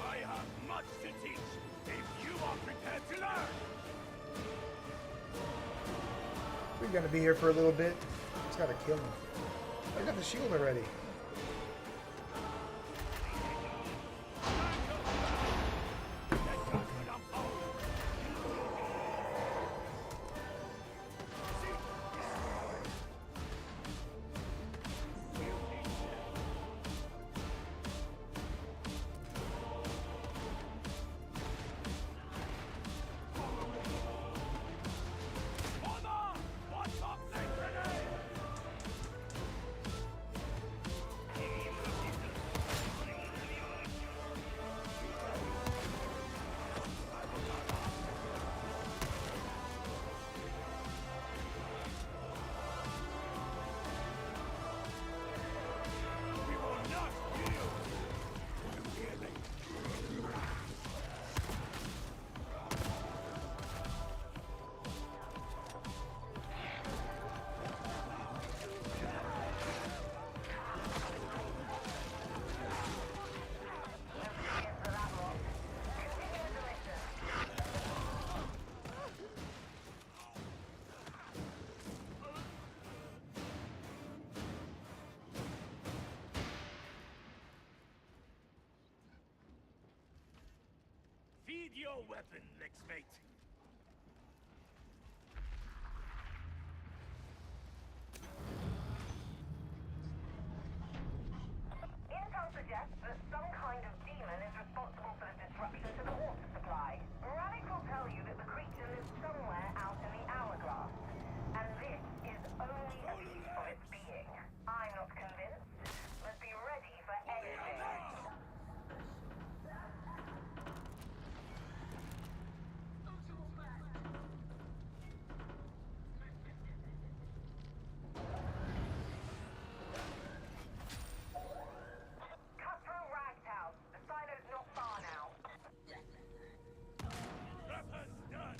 Speaker 11: I have much to teach if you are prepared to learn.
Speaker 1: We're gonna be here for a little bit. Just gotta kill him. I got the shield already.
Speaker 11: Need your weapon, Lexmate.
Speaker 6: Intel suggests that some kind of demon is responsible for the disruption to the water supply. Ravik will tell you that the creature lives somewhere out in the hourglass, and this is only a piece of its being. I'm not convinced, but be ready for anything. Cut through Ragtown. The silo's not far now.
Speaker 11: Rapper's done.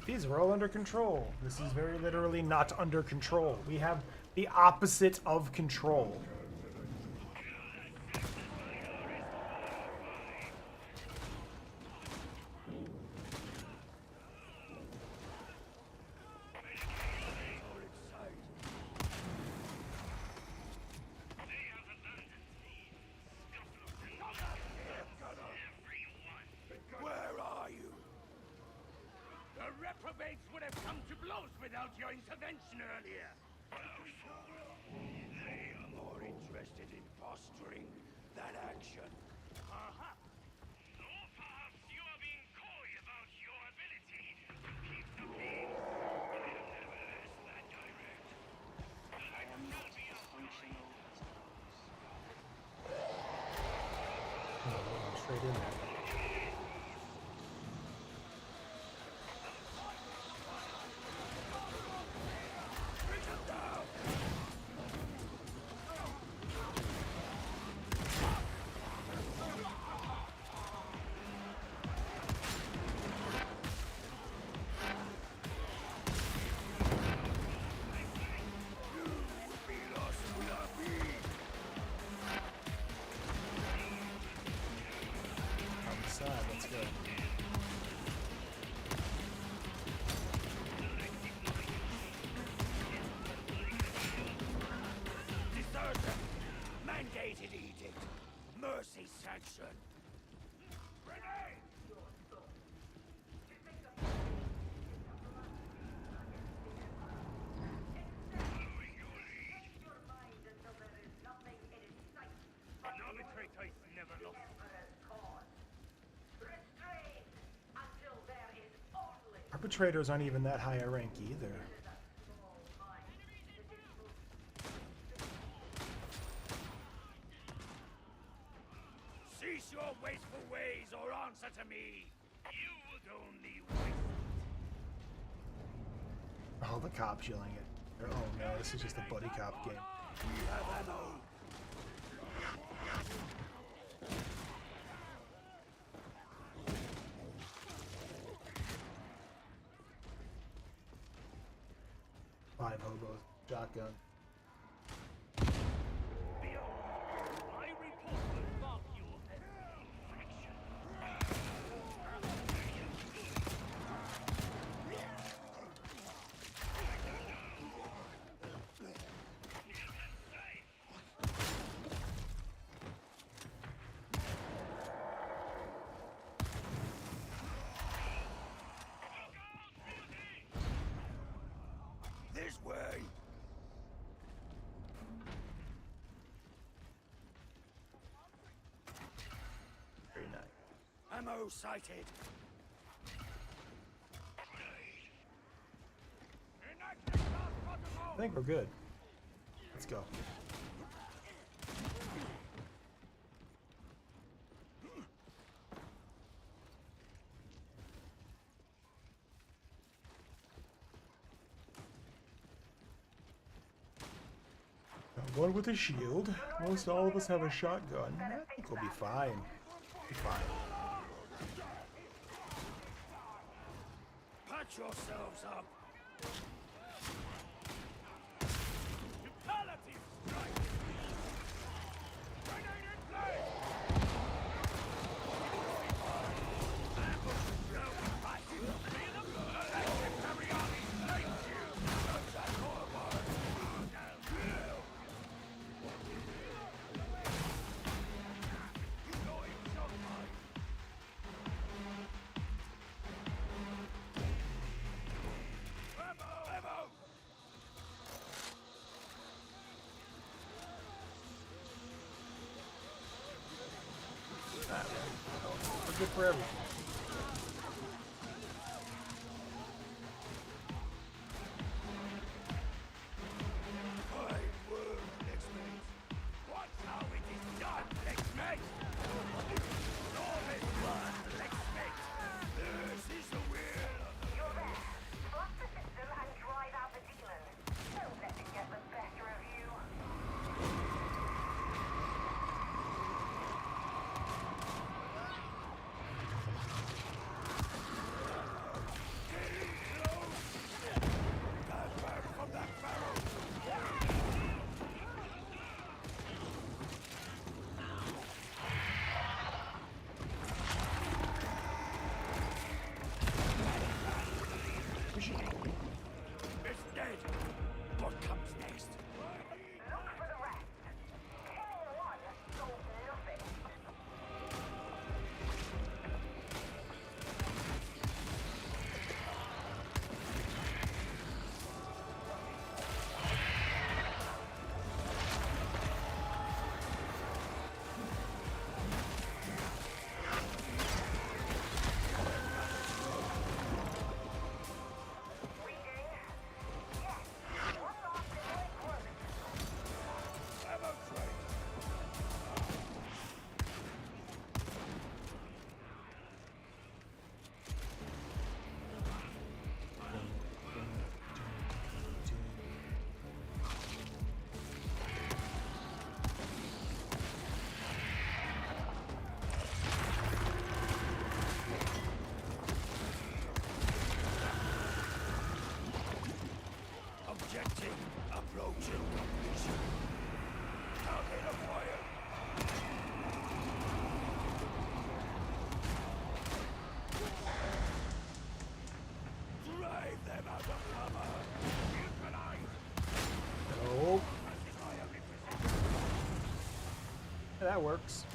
Speaker 1: These are all under control. This is very literally not under control. We have the opposite of control.
Speaker 3: Where are you?
Speaker 11: The reprobates would have come to blows without your intervention earlier.
Speaker 3: They are more interested in posturing than action.
Speaker 11: Aha!
Speaker 9: Or perhaps you are being coy about your ability to keep the peace. I have never asked that direct.
Speaker 12: I am not a functional
Speaker 1: Straight in there. On the side, let's go.
Speaker 3: Deserter! Mandated edict! Mercy sanction! Grenade!
Speaker 11: An arbitrator is never lost.
Speaker 1: Arbitrators aren't even that high a rank either.
Speaker 11: Cease your wasteful ways or answer to me. You would only waste.
Speaker 1: Oh, the cops yelling at. Oh no, this is just a buddy cop game.
Speaker 3: We have ammo!
Speaker 1: Five hobos, shotgun.
Speaker 11: My report will mark your infraction.
Speaker 3: This way!
Speaker 1: Very nice.
Speaker 3: Ammo sighted!
Speaker 1: I think we're good. Let's go. Got one with a shield. Most all of us have a shotgun. I think we'll be fine. Be fine.
Speaker 3: Patch yourselves up!
Speaker 11: Palliative strike! Grenade in place!
Speaker 1: We're good for everything.
Speaker 3: Objective approaching completion. Target acquired. Drive them out of cover.
Speaker 1: No. That works.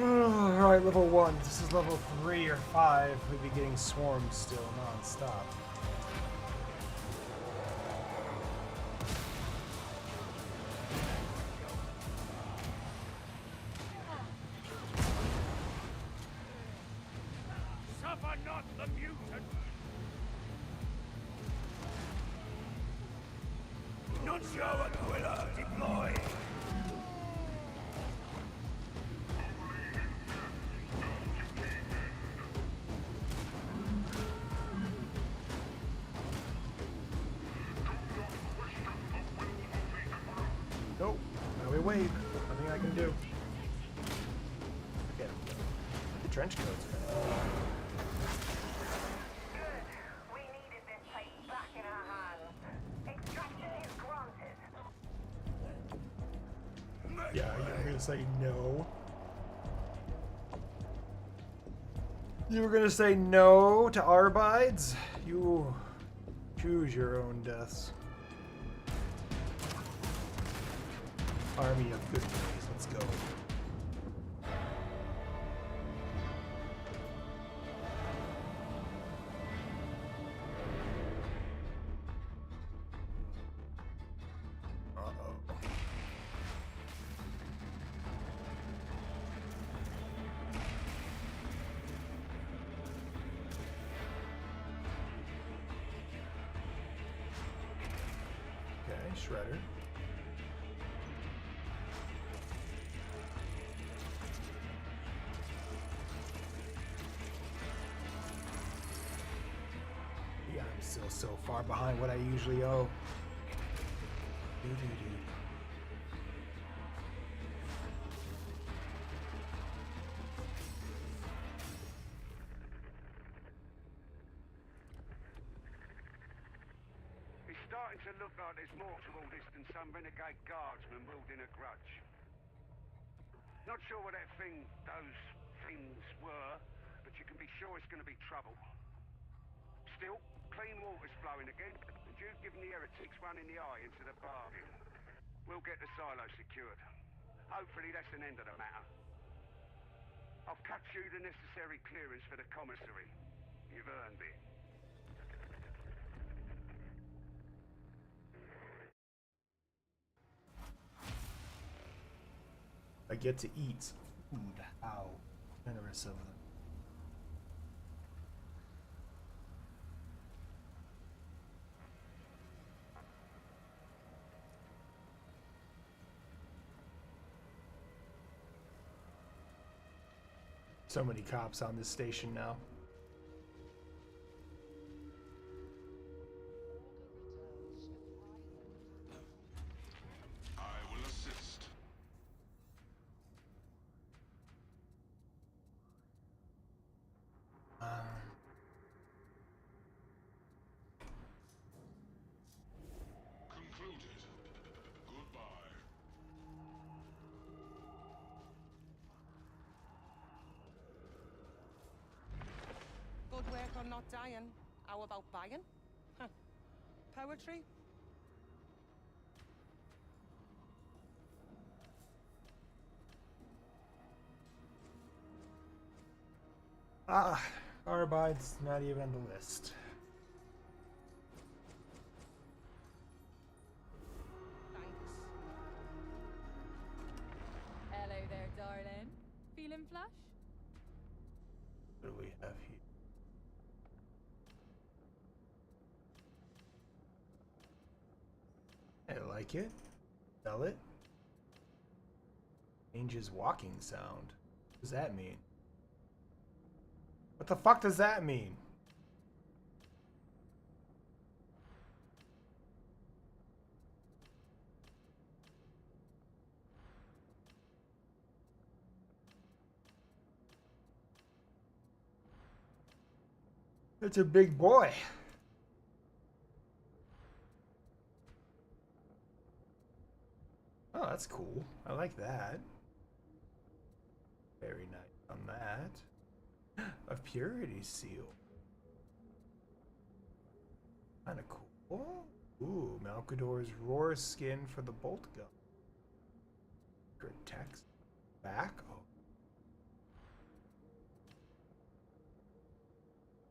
Speaker 1: Alright, level 1. This is level 3 or 5. We'd be getting swarmed still non-stop.
Speaker 11: Suffer not the mutant!
Speaker 3: Nuncio Aquila deploy!
Speaker 1: Nope. Now we wait. Nothing I can do. Okay. The trench coats.
Speaker 6: Good. We needed this place back in our hands. Extraction is granted.
Speaker 1: Yeah, you're gonna say no. You were gonna say no to Arbides? You choose your own deaths. Army of good boys, let's go. Uh-oh. Okay, Shredder. Yeah, I'm still so far behind what I usually owe. Doo-doo-doo.
Speaker 9: It's starting to look like there's more to all this than some renegade guardsman wielding a grudge. Not sure what that thing those things were, but you can be sure it's going to be trouble. Still, clean water's flowing again, and you've given the heretics one in the eye into the bargain. We'll get the silo secured. Hopefully that's an end of the matter. I've cut you the necessary clearance for the commissary. You've earned it.
Speaker 1: I get to eat food. How generous of them. So many cops on this station now.
Speaker 7: I will assist. Concluded. Goodbye.
Speaker 17: Good work on not dying. How about buying? Huh. Poetry?
Speaker 1: Ah, Arbide's not even on the list.
Speaker 10: Hello there, darling. Feeling flush?
Speaker 1: What do we have here? I like it. Sell it. Changes walking sound. What does that mean? What the fuck does that mean? It's a big boy. Oh, that's cool. I like that. Very nice on that. A purity seal. Kinda cool. Ooh, Malkador's roar skin for the bolt gun. Good text. Back? Oh.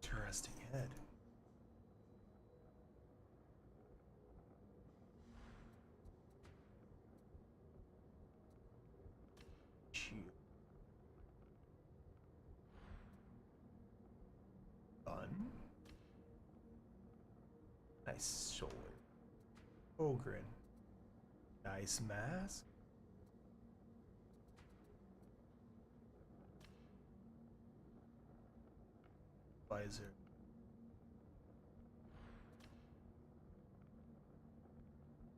Speaker 1: Interesting head. Shield. Gun. Nice sword. Ogren. Nice mask. Visor.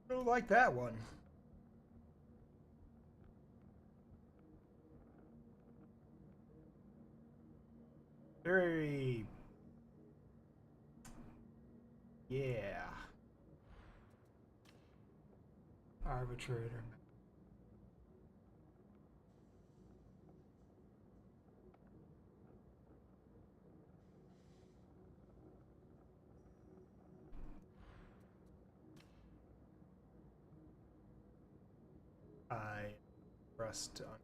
Speaker 1: I don't like that one. Very... yeah. Arbitrator. I rust on.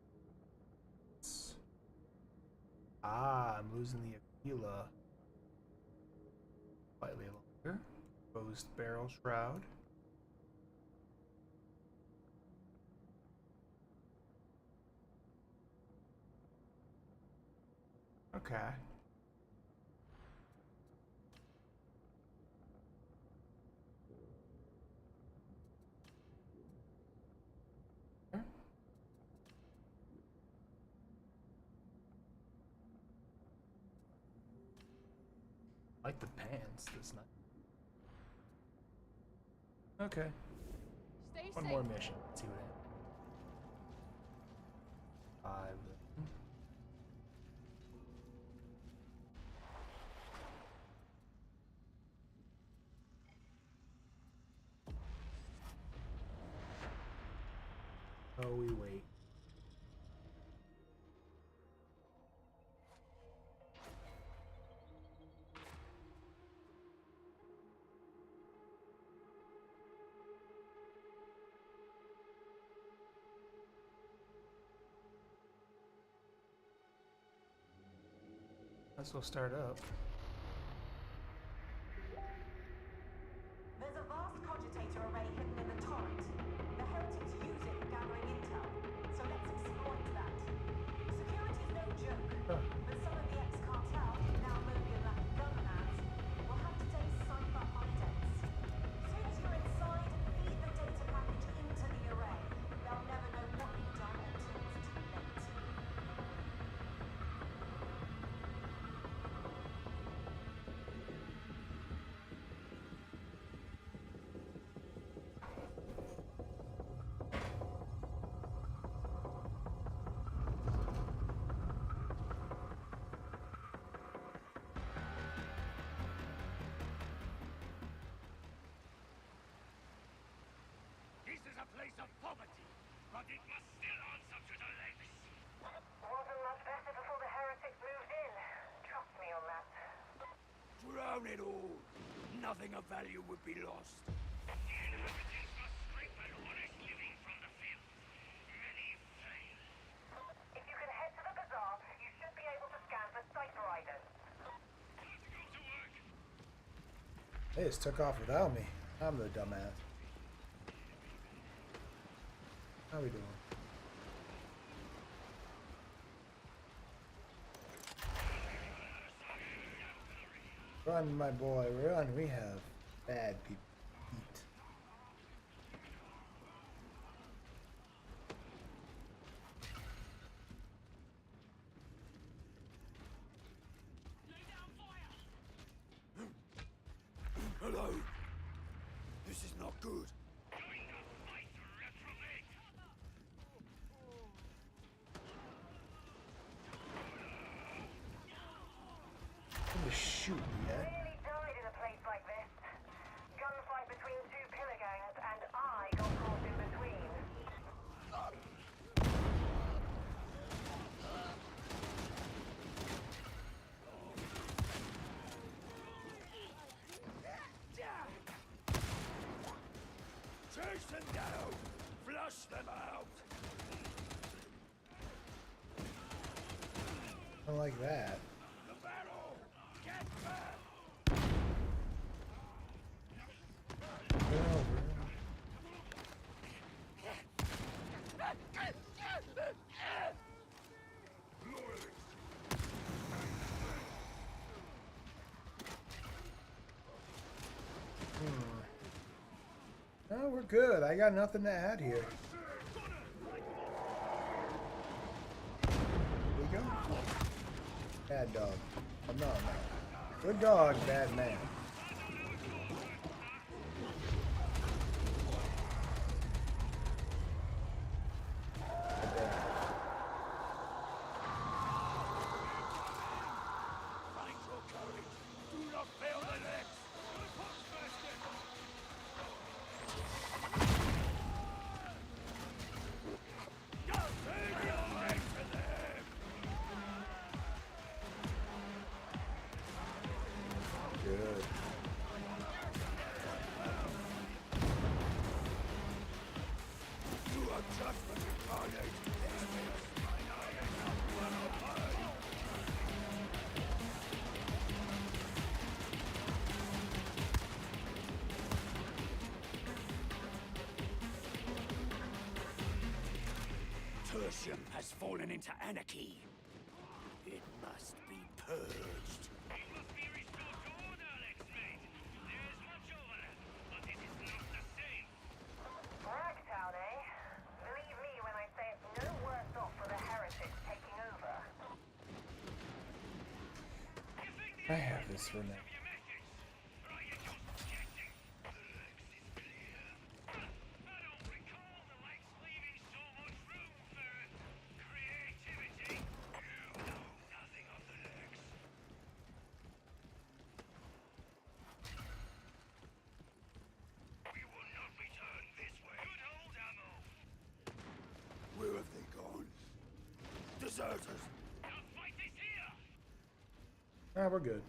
Speaker 1: Ah, I'm losing the Aquila. Slightly longer. Exposed barrel shroud. Okay. I like the pants. That's not. Okay.
Speaker 10: Stay
Speaker 1: One
Speaker 10: safe.
Speaker 1: more mission. Let's see what happens. 5. Oh, we wait. Let's go start up.
Speaker 6: There's a vast cogitator array hidden in the torrent. The heretics use it for gathering intel, so let's exploit that. Security's no joke, but some of the ex-cartel, now Logan lacking gun hands, will have today's cypher hideouts. Soon as you're inside, feed the data package into the array. They'll never know what you've done until it's too late.
Speaker 11: This is a place of poverty, but it must still answer to the lakes.
Speaker 6: Wasn't much better before the heretics moved in. Trust me on that.
Speaker 4: Drown it all. Nothing of value would be lost.
Speaker 11: The inhabitants must scrape an honest living from the fields. Many fail.
Speaker 6: If you can head to the bazaar, you should be able to scan for cypher items.
Speaker 11: Let's go to work.
Speaker 1: They just took off without me. I'm the dumbass. How we doing? Run, my boy, run. We have bad people. Eat.
Speaker 4: Hello. This is not good.
Speaker 1: To shoot me, yeah?
Speaker 6: Nearly died in a place like this. Gunfight between two pillar gangs, and I got caught in between.
Speaker 4: Chase them down. Flush them out.
Speaker 1: I don't like that.
Speaker 4: The barrel. Get back.
Speaker 1: Get over. No, we're good. I got nothing to add here. Here we go. Bad dog. Oh, no, no. Good dog, bad man.
Speaker 4: Find your courage. Do not fail the next. Take your right to them.
Speaker 1: Good.
Speaker 4: You are judgment incarnate. Tertium has fallen into anarchy. It must be purged.
Speaker 11: It must be restored to order, Alex, mate. There is much overlap, but it is not the same.
Speaker 6: Ragtown, eh? Believe me when I say it's no worse off for the heretics taking over.
Speaker 1: I have this for now.
Speaker 4: Where have they gone? Deserters!
Speaker 1: Ah, we're good.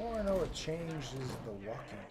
Speaker 1: All I know it changes the walking.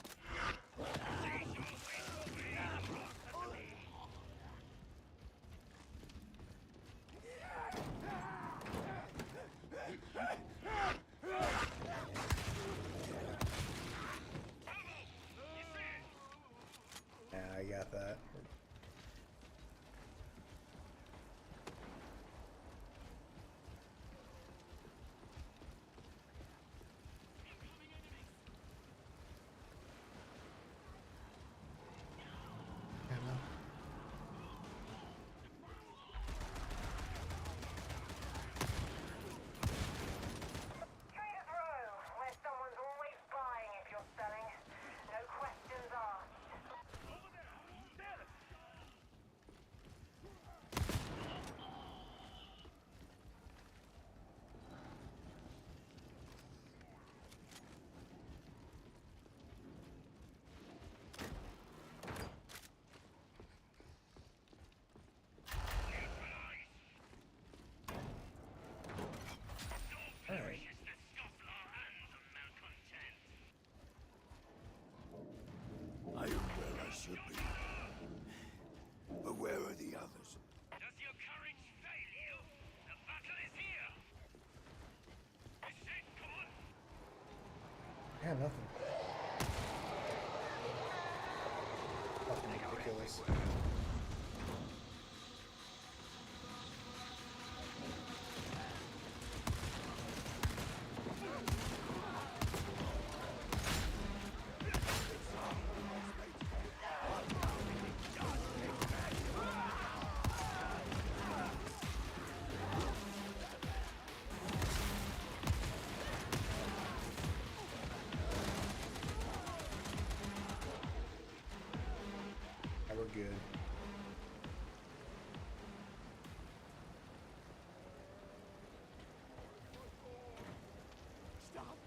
Speaker 1: got nothing. Fucking ridiculous. We're good.
Speaker 11: Stop!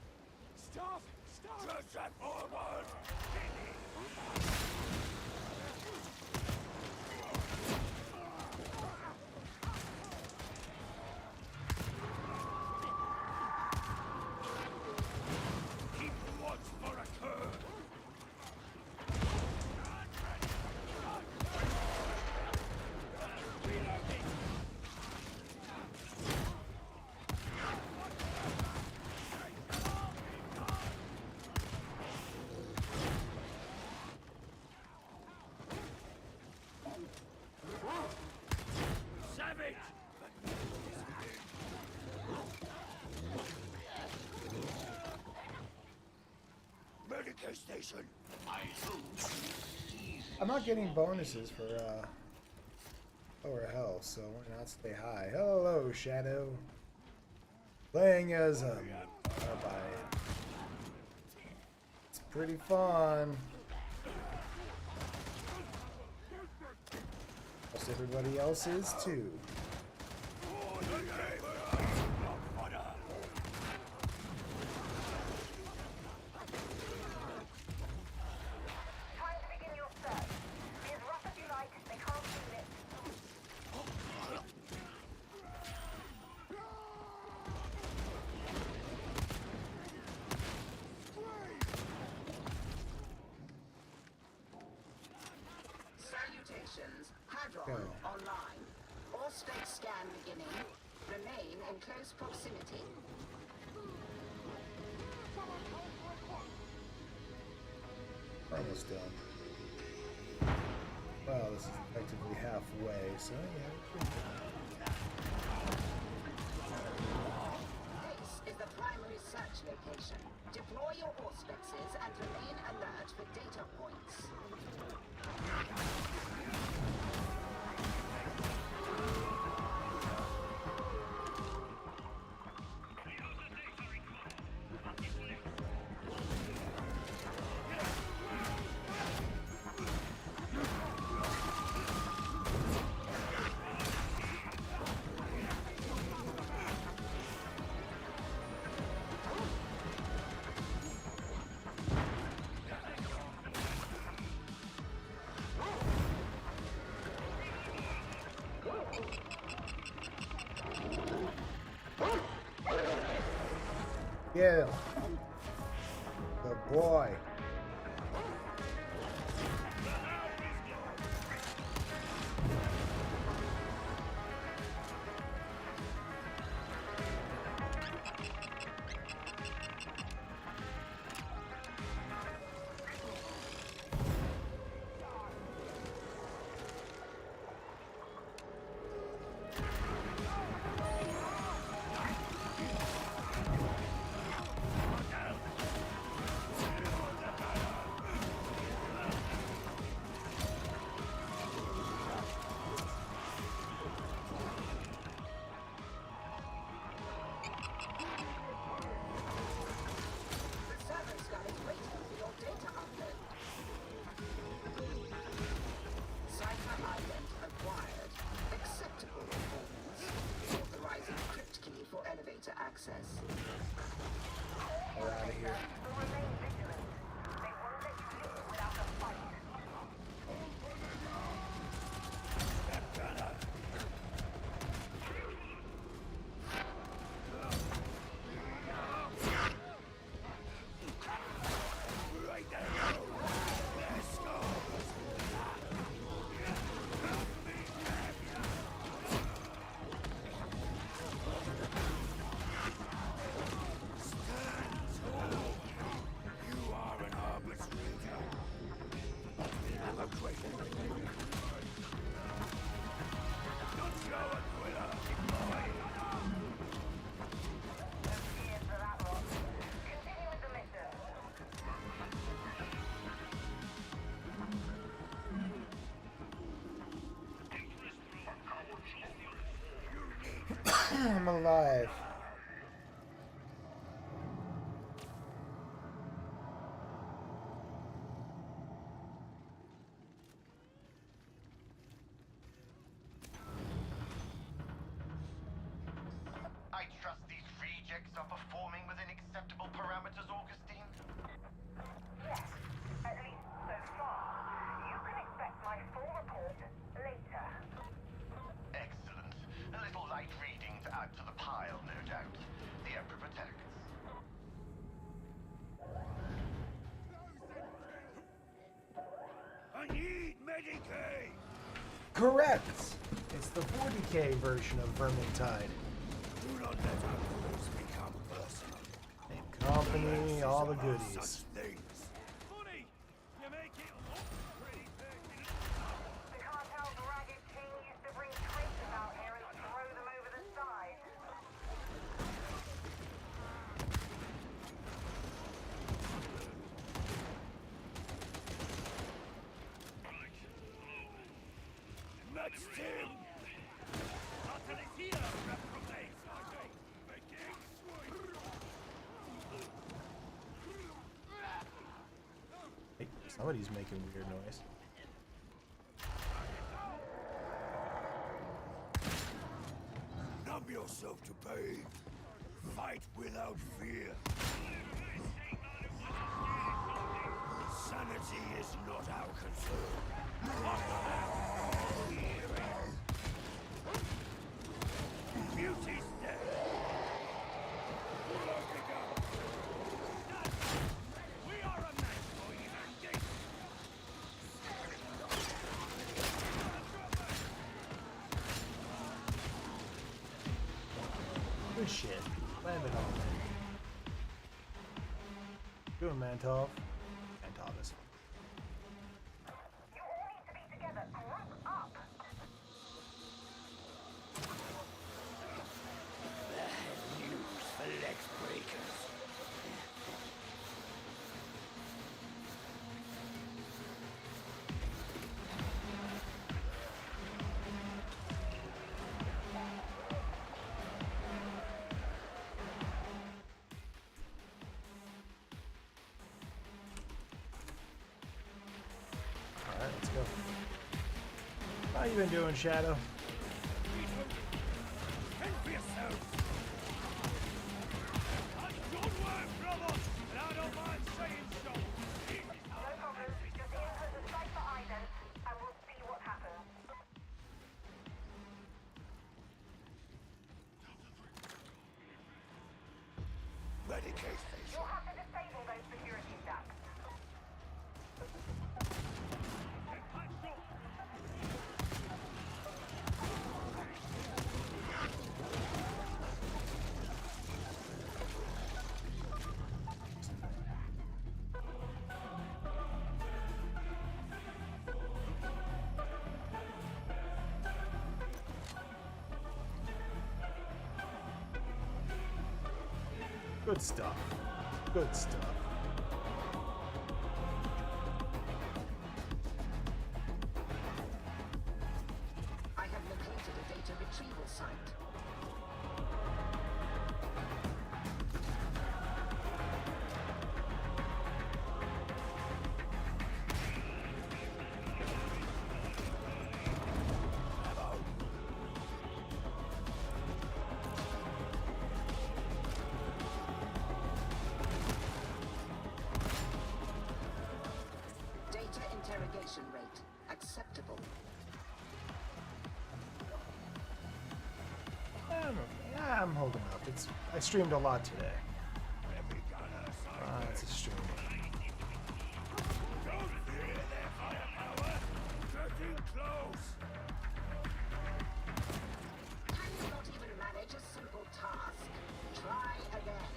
Speaker 11: Stop! Stop! Just forward! Keep watch for a curve! Savage!
Speaker 3: Medical station.
Speaker 1: I'm not getting bonuses for lower health, so why not stay high? Hello, Shadow. Playing as Carbide. It's pretty fun. Plus everybody else is too.
Speaker 6: Time to begin your search. Be as rough as you like. They can't feel it.
Speaker 18: Salutations. Hadron online. All state scan beginning. Remain in close proximity.
Speaker 1: Almost done. Well, this is effectively halfway, so yeah.
Speaker 18: This is the primary search location. Deploy your auspexes and remain alert for data points.
Speaker 1: Yeah. Good boy. I'm alive.
Speaker 19: I trust these rejects are performing within acceptable parameters, Augustine?
Speaker 6: Yes, at least so far. You can expect my full report later.
Speaker 19: Excellent. A little light reading to add to the pile, no doubt. The Emperor protects.
Speaker 11: I need Medicaid!
Speaker 1: Correct! It's the 40k version of Vermintide.
Speaker 11: Do not let our rules become personal.
Speaker 1: Name company, all the goodies.
Speaker 11: Funny! You make it look pretty big.
Speaker 6: The cartel's ragged king used to bring traitors out here and throw them over the side.
Speaker 11: That's him! Cartel is here! Reprobate! Making swing!
Speaker 1: Hey, somebody's making weird noise.
Speaker 11: Numb yourself to pain. Fight without fear. Sanity is not our concern. Beauty's dead. We are a match for even this.
Speaker 1: Good shit. Land it all. Doing Mantov. Mantov is.
Speaker 6: You all need to be together. Group up.
Speaker 3: Bad news for Lex Breakers.
Speaker 1: Alright, let's go. How you been doing, Shadow?
Speaker 11: Fend for yourself. That's good work, brother, and I don't mind saying so.
Speaker 6: No problem. Just input the cipher ident, and we'll see what happens.
Speaker 11: Medicate
Speaker 6: You'll have to disable those security stacks.
Speaker 1: Good stuff. Good stuff.
Speaker 18: I have located a data retrieval site. Data interrogation rate acceptable.
Speaker 1: I'm holding up. I streamed a lot today. It's a stream.
Speaker 11: Don't fear their firepower. Getting close.
Speaker 18: Can you not even manage a simple task? Try again.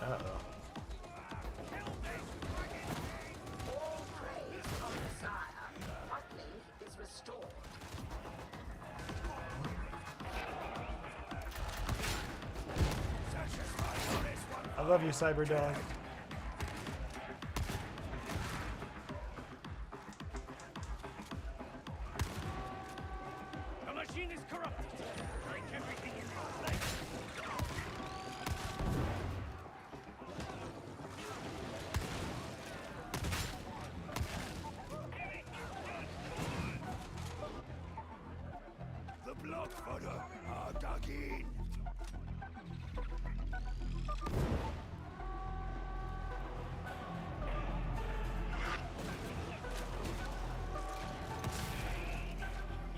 Speaker 1: Uh-oh. I love you, Cyberdog.
Speaker 11: The machine is corrupted. Break everything in its place.
Speaker 3: The block fodder are dug in.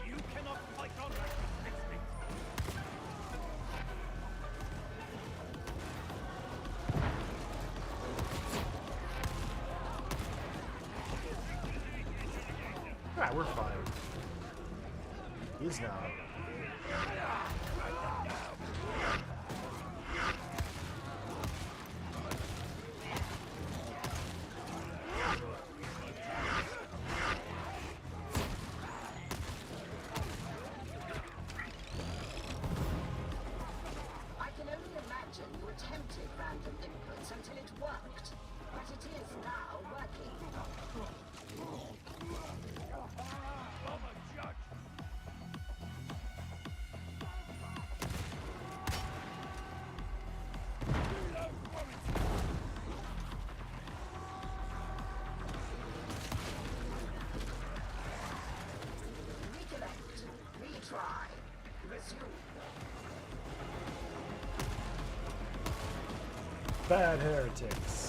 Speaker 11: You cannot fight on that.
Speaker 1: Alright, we're fine. He's not.
Speaker 18: I can only imagine you attempted random inputs until it worked. But it is now working.
Speaker 11: I'm a judge.
Speaker 18: Recollect. Retry. Resume.
Speaker 1: Bad heretics.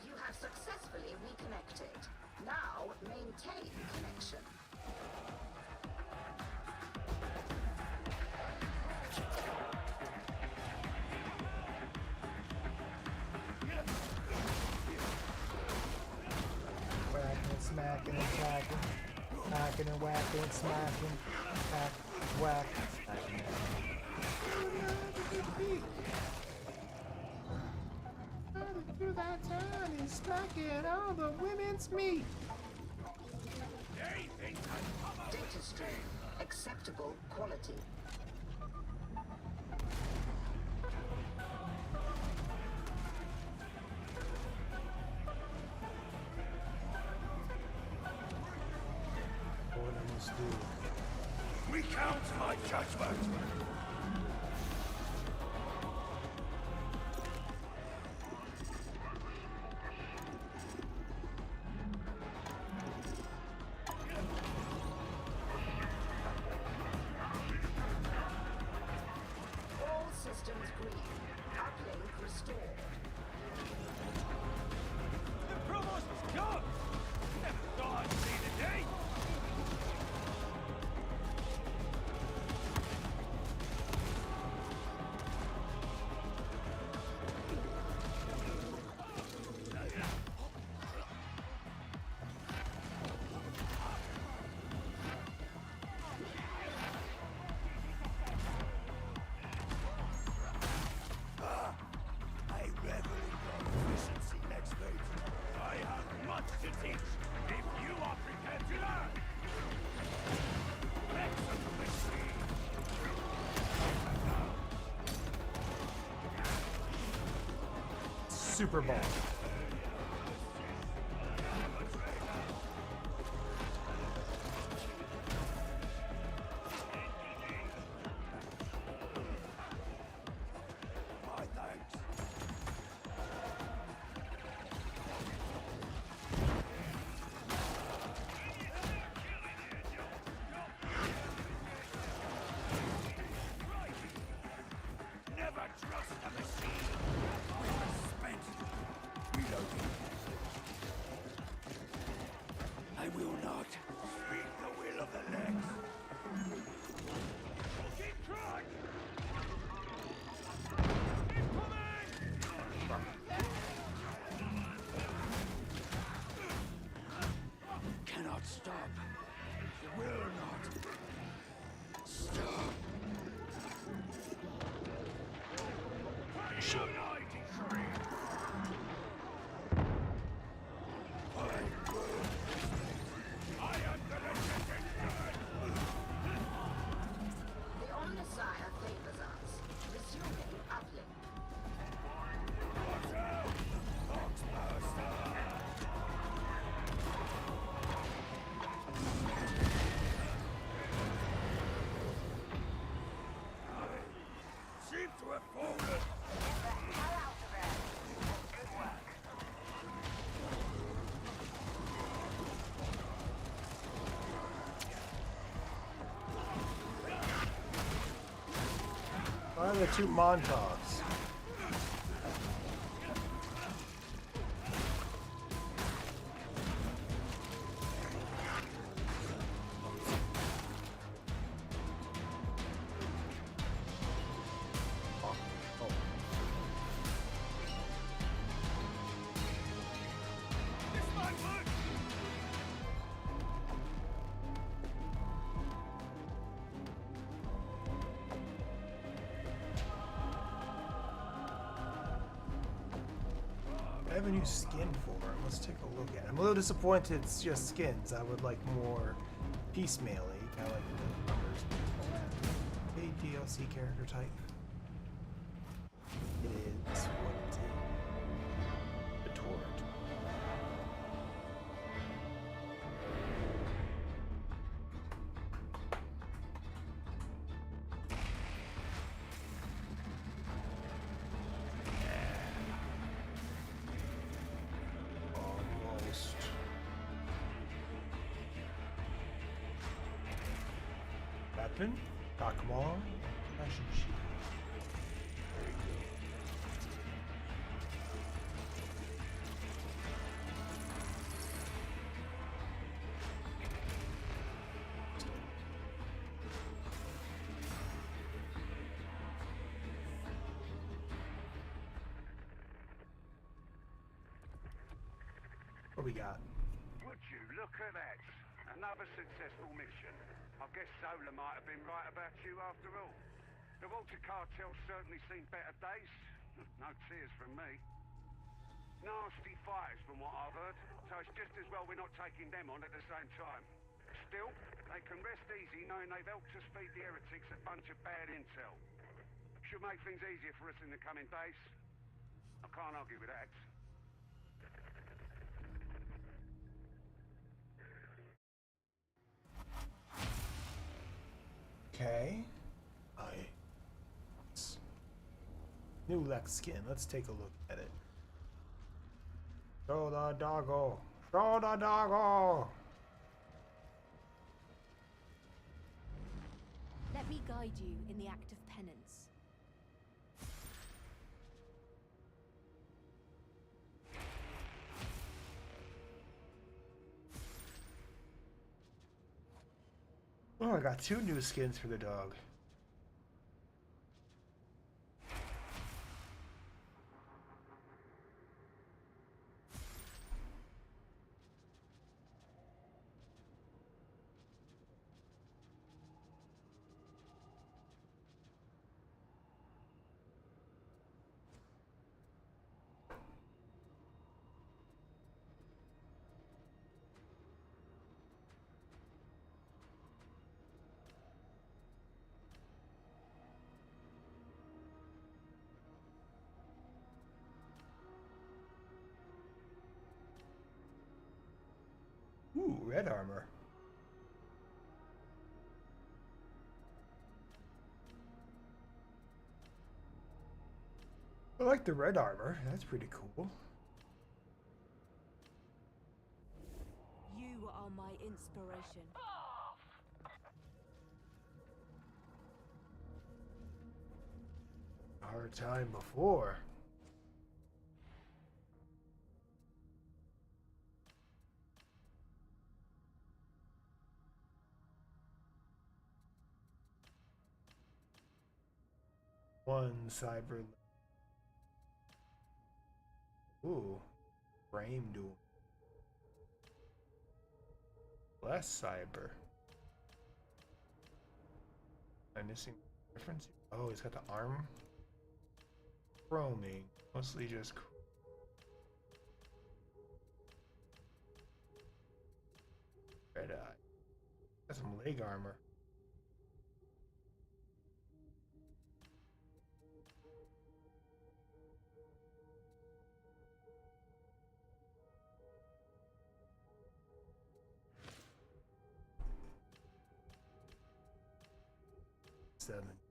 Speaker 18: You have successfully reconnected. Now maintain connection.
Speaker 1: Whacking and smacking and clacking. Knocking and whacking and smacking. Whack, whack. Smacking. Through that town and smacking all the women's meat.
Speaker 18: Data stream. Acceptable quality.
Speaker 1: What I must do.
Speaker 3: Recount my judgment.
Speaker 18: All systems green. Uplink restored.
Speaker 11: The provost's gone. Never thought I'd see the day.
Speaker 3: I revel in your efficiency, expert.
Speaker 11: I have much to teach if you are prepared to learn. Excellent machine.
Speaker 1: Super Bowl.
Speaker 3: My thanks.
Speaker 11: Never trust a machine with respect. So 93. I am the legendary god.
Speaker 18: The Omnissiah favors us. Resuming uplink.
Speaker 11: Watch out! Foxmaster! Seem to have fallen.
Speaker 1: Why are there two Montauk's? I have a new skin for it. Let's take a look at it. I'm a little disappointed it's just skins. I would like more piecemeal-y. I like the numbers. A DLC character type. It is what it is. The Torrent. Almost. Weapon, Akmar, Fashion Sheet. There you go. What we got?
Speaker 9: Would you look at that? Another successful mission. I guess Zola might have been right about you after all. The Walter cartel's certainly seen better days. No tears from me. Nasty fighters from what I've heard, so it's just as well we're not taking them on at the same time. Still, they can rest easy knowing they've helped us feed the heretics a bunch of bad intel. Should make things easier for us in the coming days. I can't argue with that.
Speaker 1: Okay. New Lex skin. Let's take a look at it. Show the doggo. Show the doggo.
Speaker 14: Let me guide you in the act of penance.
Speaker 1: Oh, I got two new skins for the dog. Ooh, red armor. I like the red armor. That's pretty cool.
Speaker 13: You are my inspiration.
Speaker 1: Hard time before. One cyber. Ooh, frame duel. Less cyber. Am I missing difference? Oh, he's got the arm. chroming, mostly just. Red eye. Got some leg armor.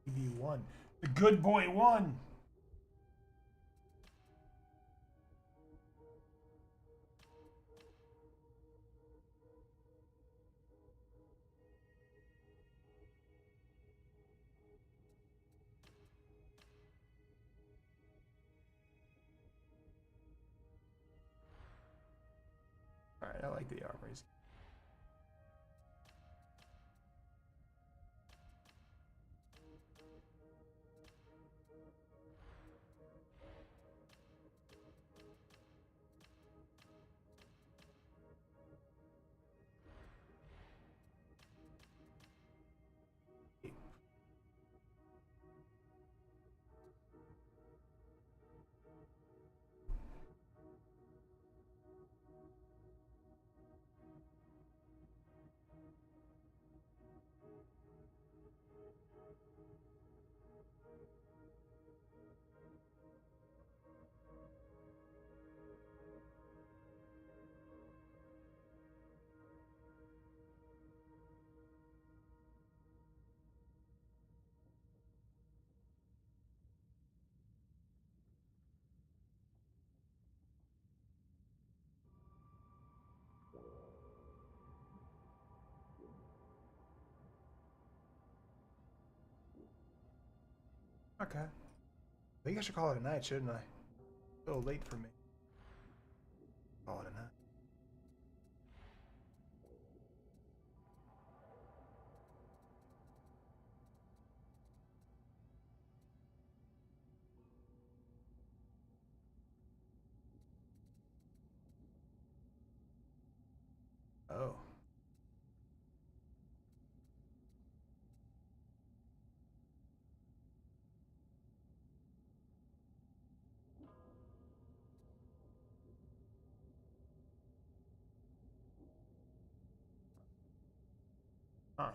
Speaker 1: TV1. The good boy won! Alright, I like the armors. Okay. I think I should call it a night, shouldn't I? A little late for me. Call it a night. Oh. Huh.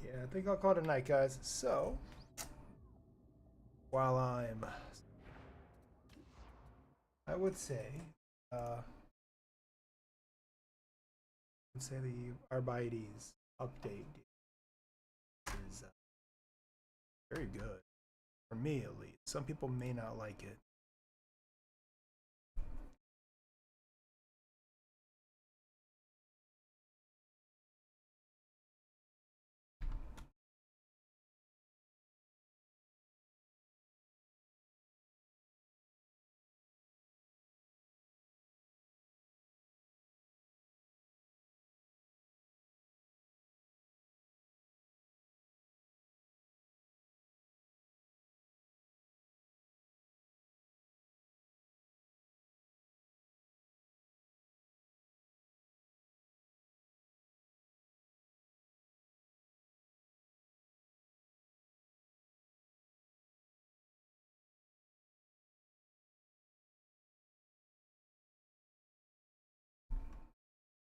Speaker 1: Yeah, I think I'll call it a night, guys. So, while I would say, the Arbites update is very good. For me, at least. Some people may not like it.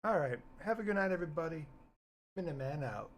Speaker 1: All right. Have a good night, everybody. Minuteman out.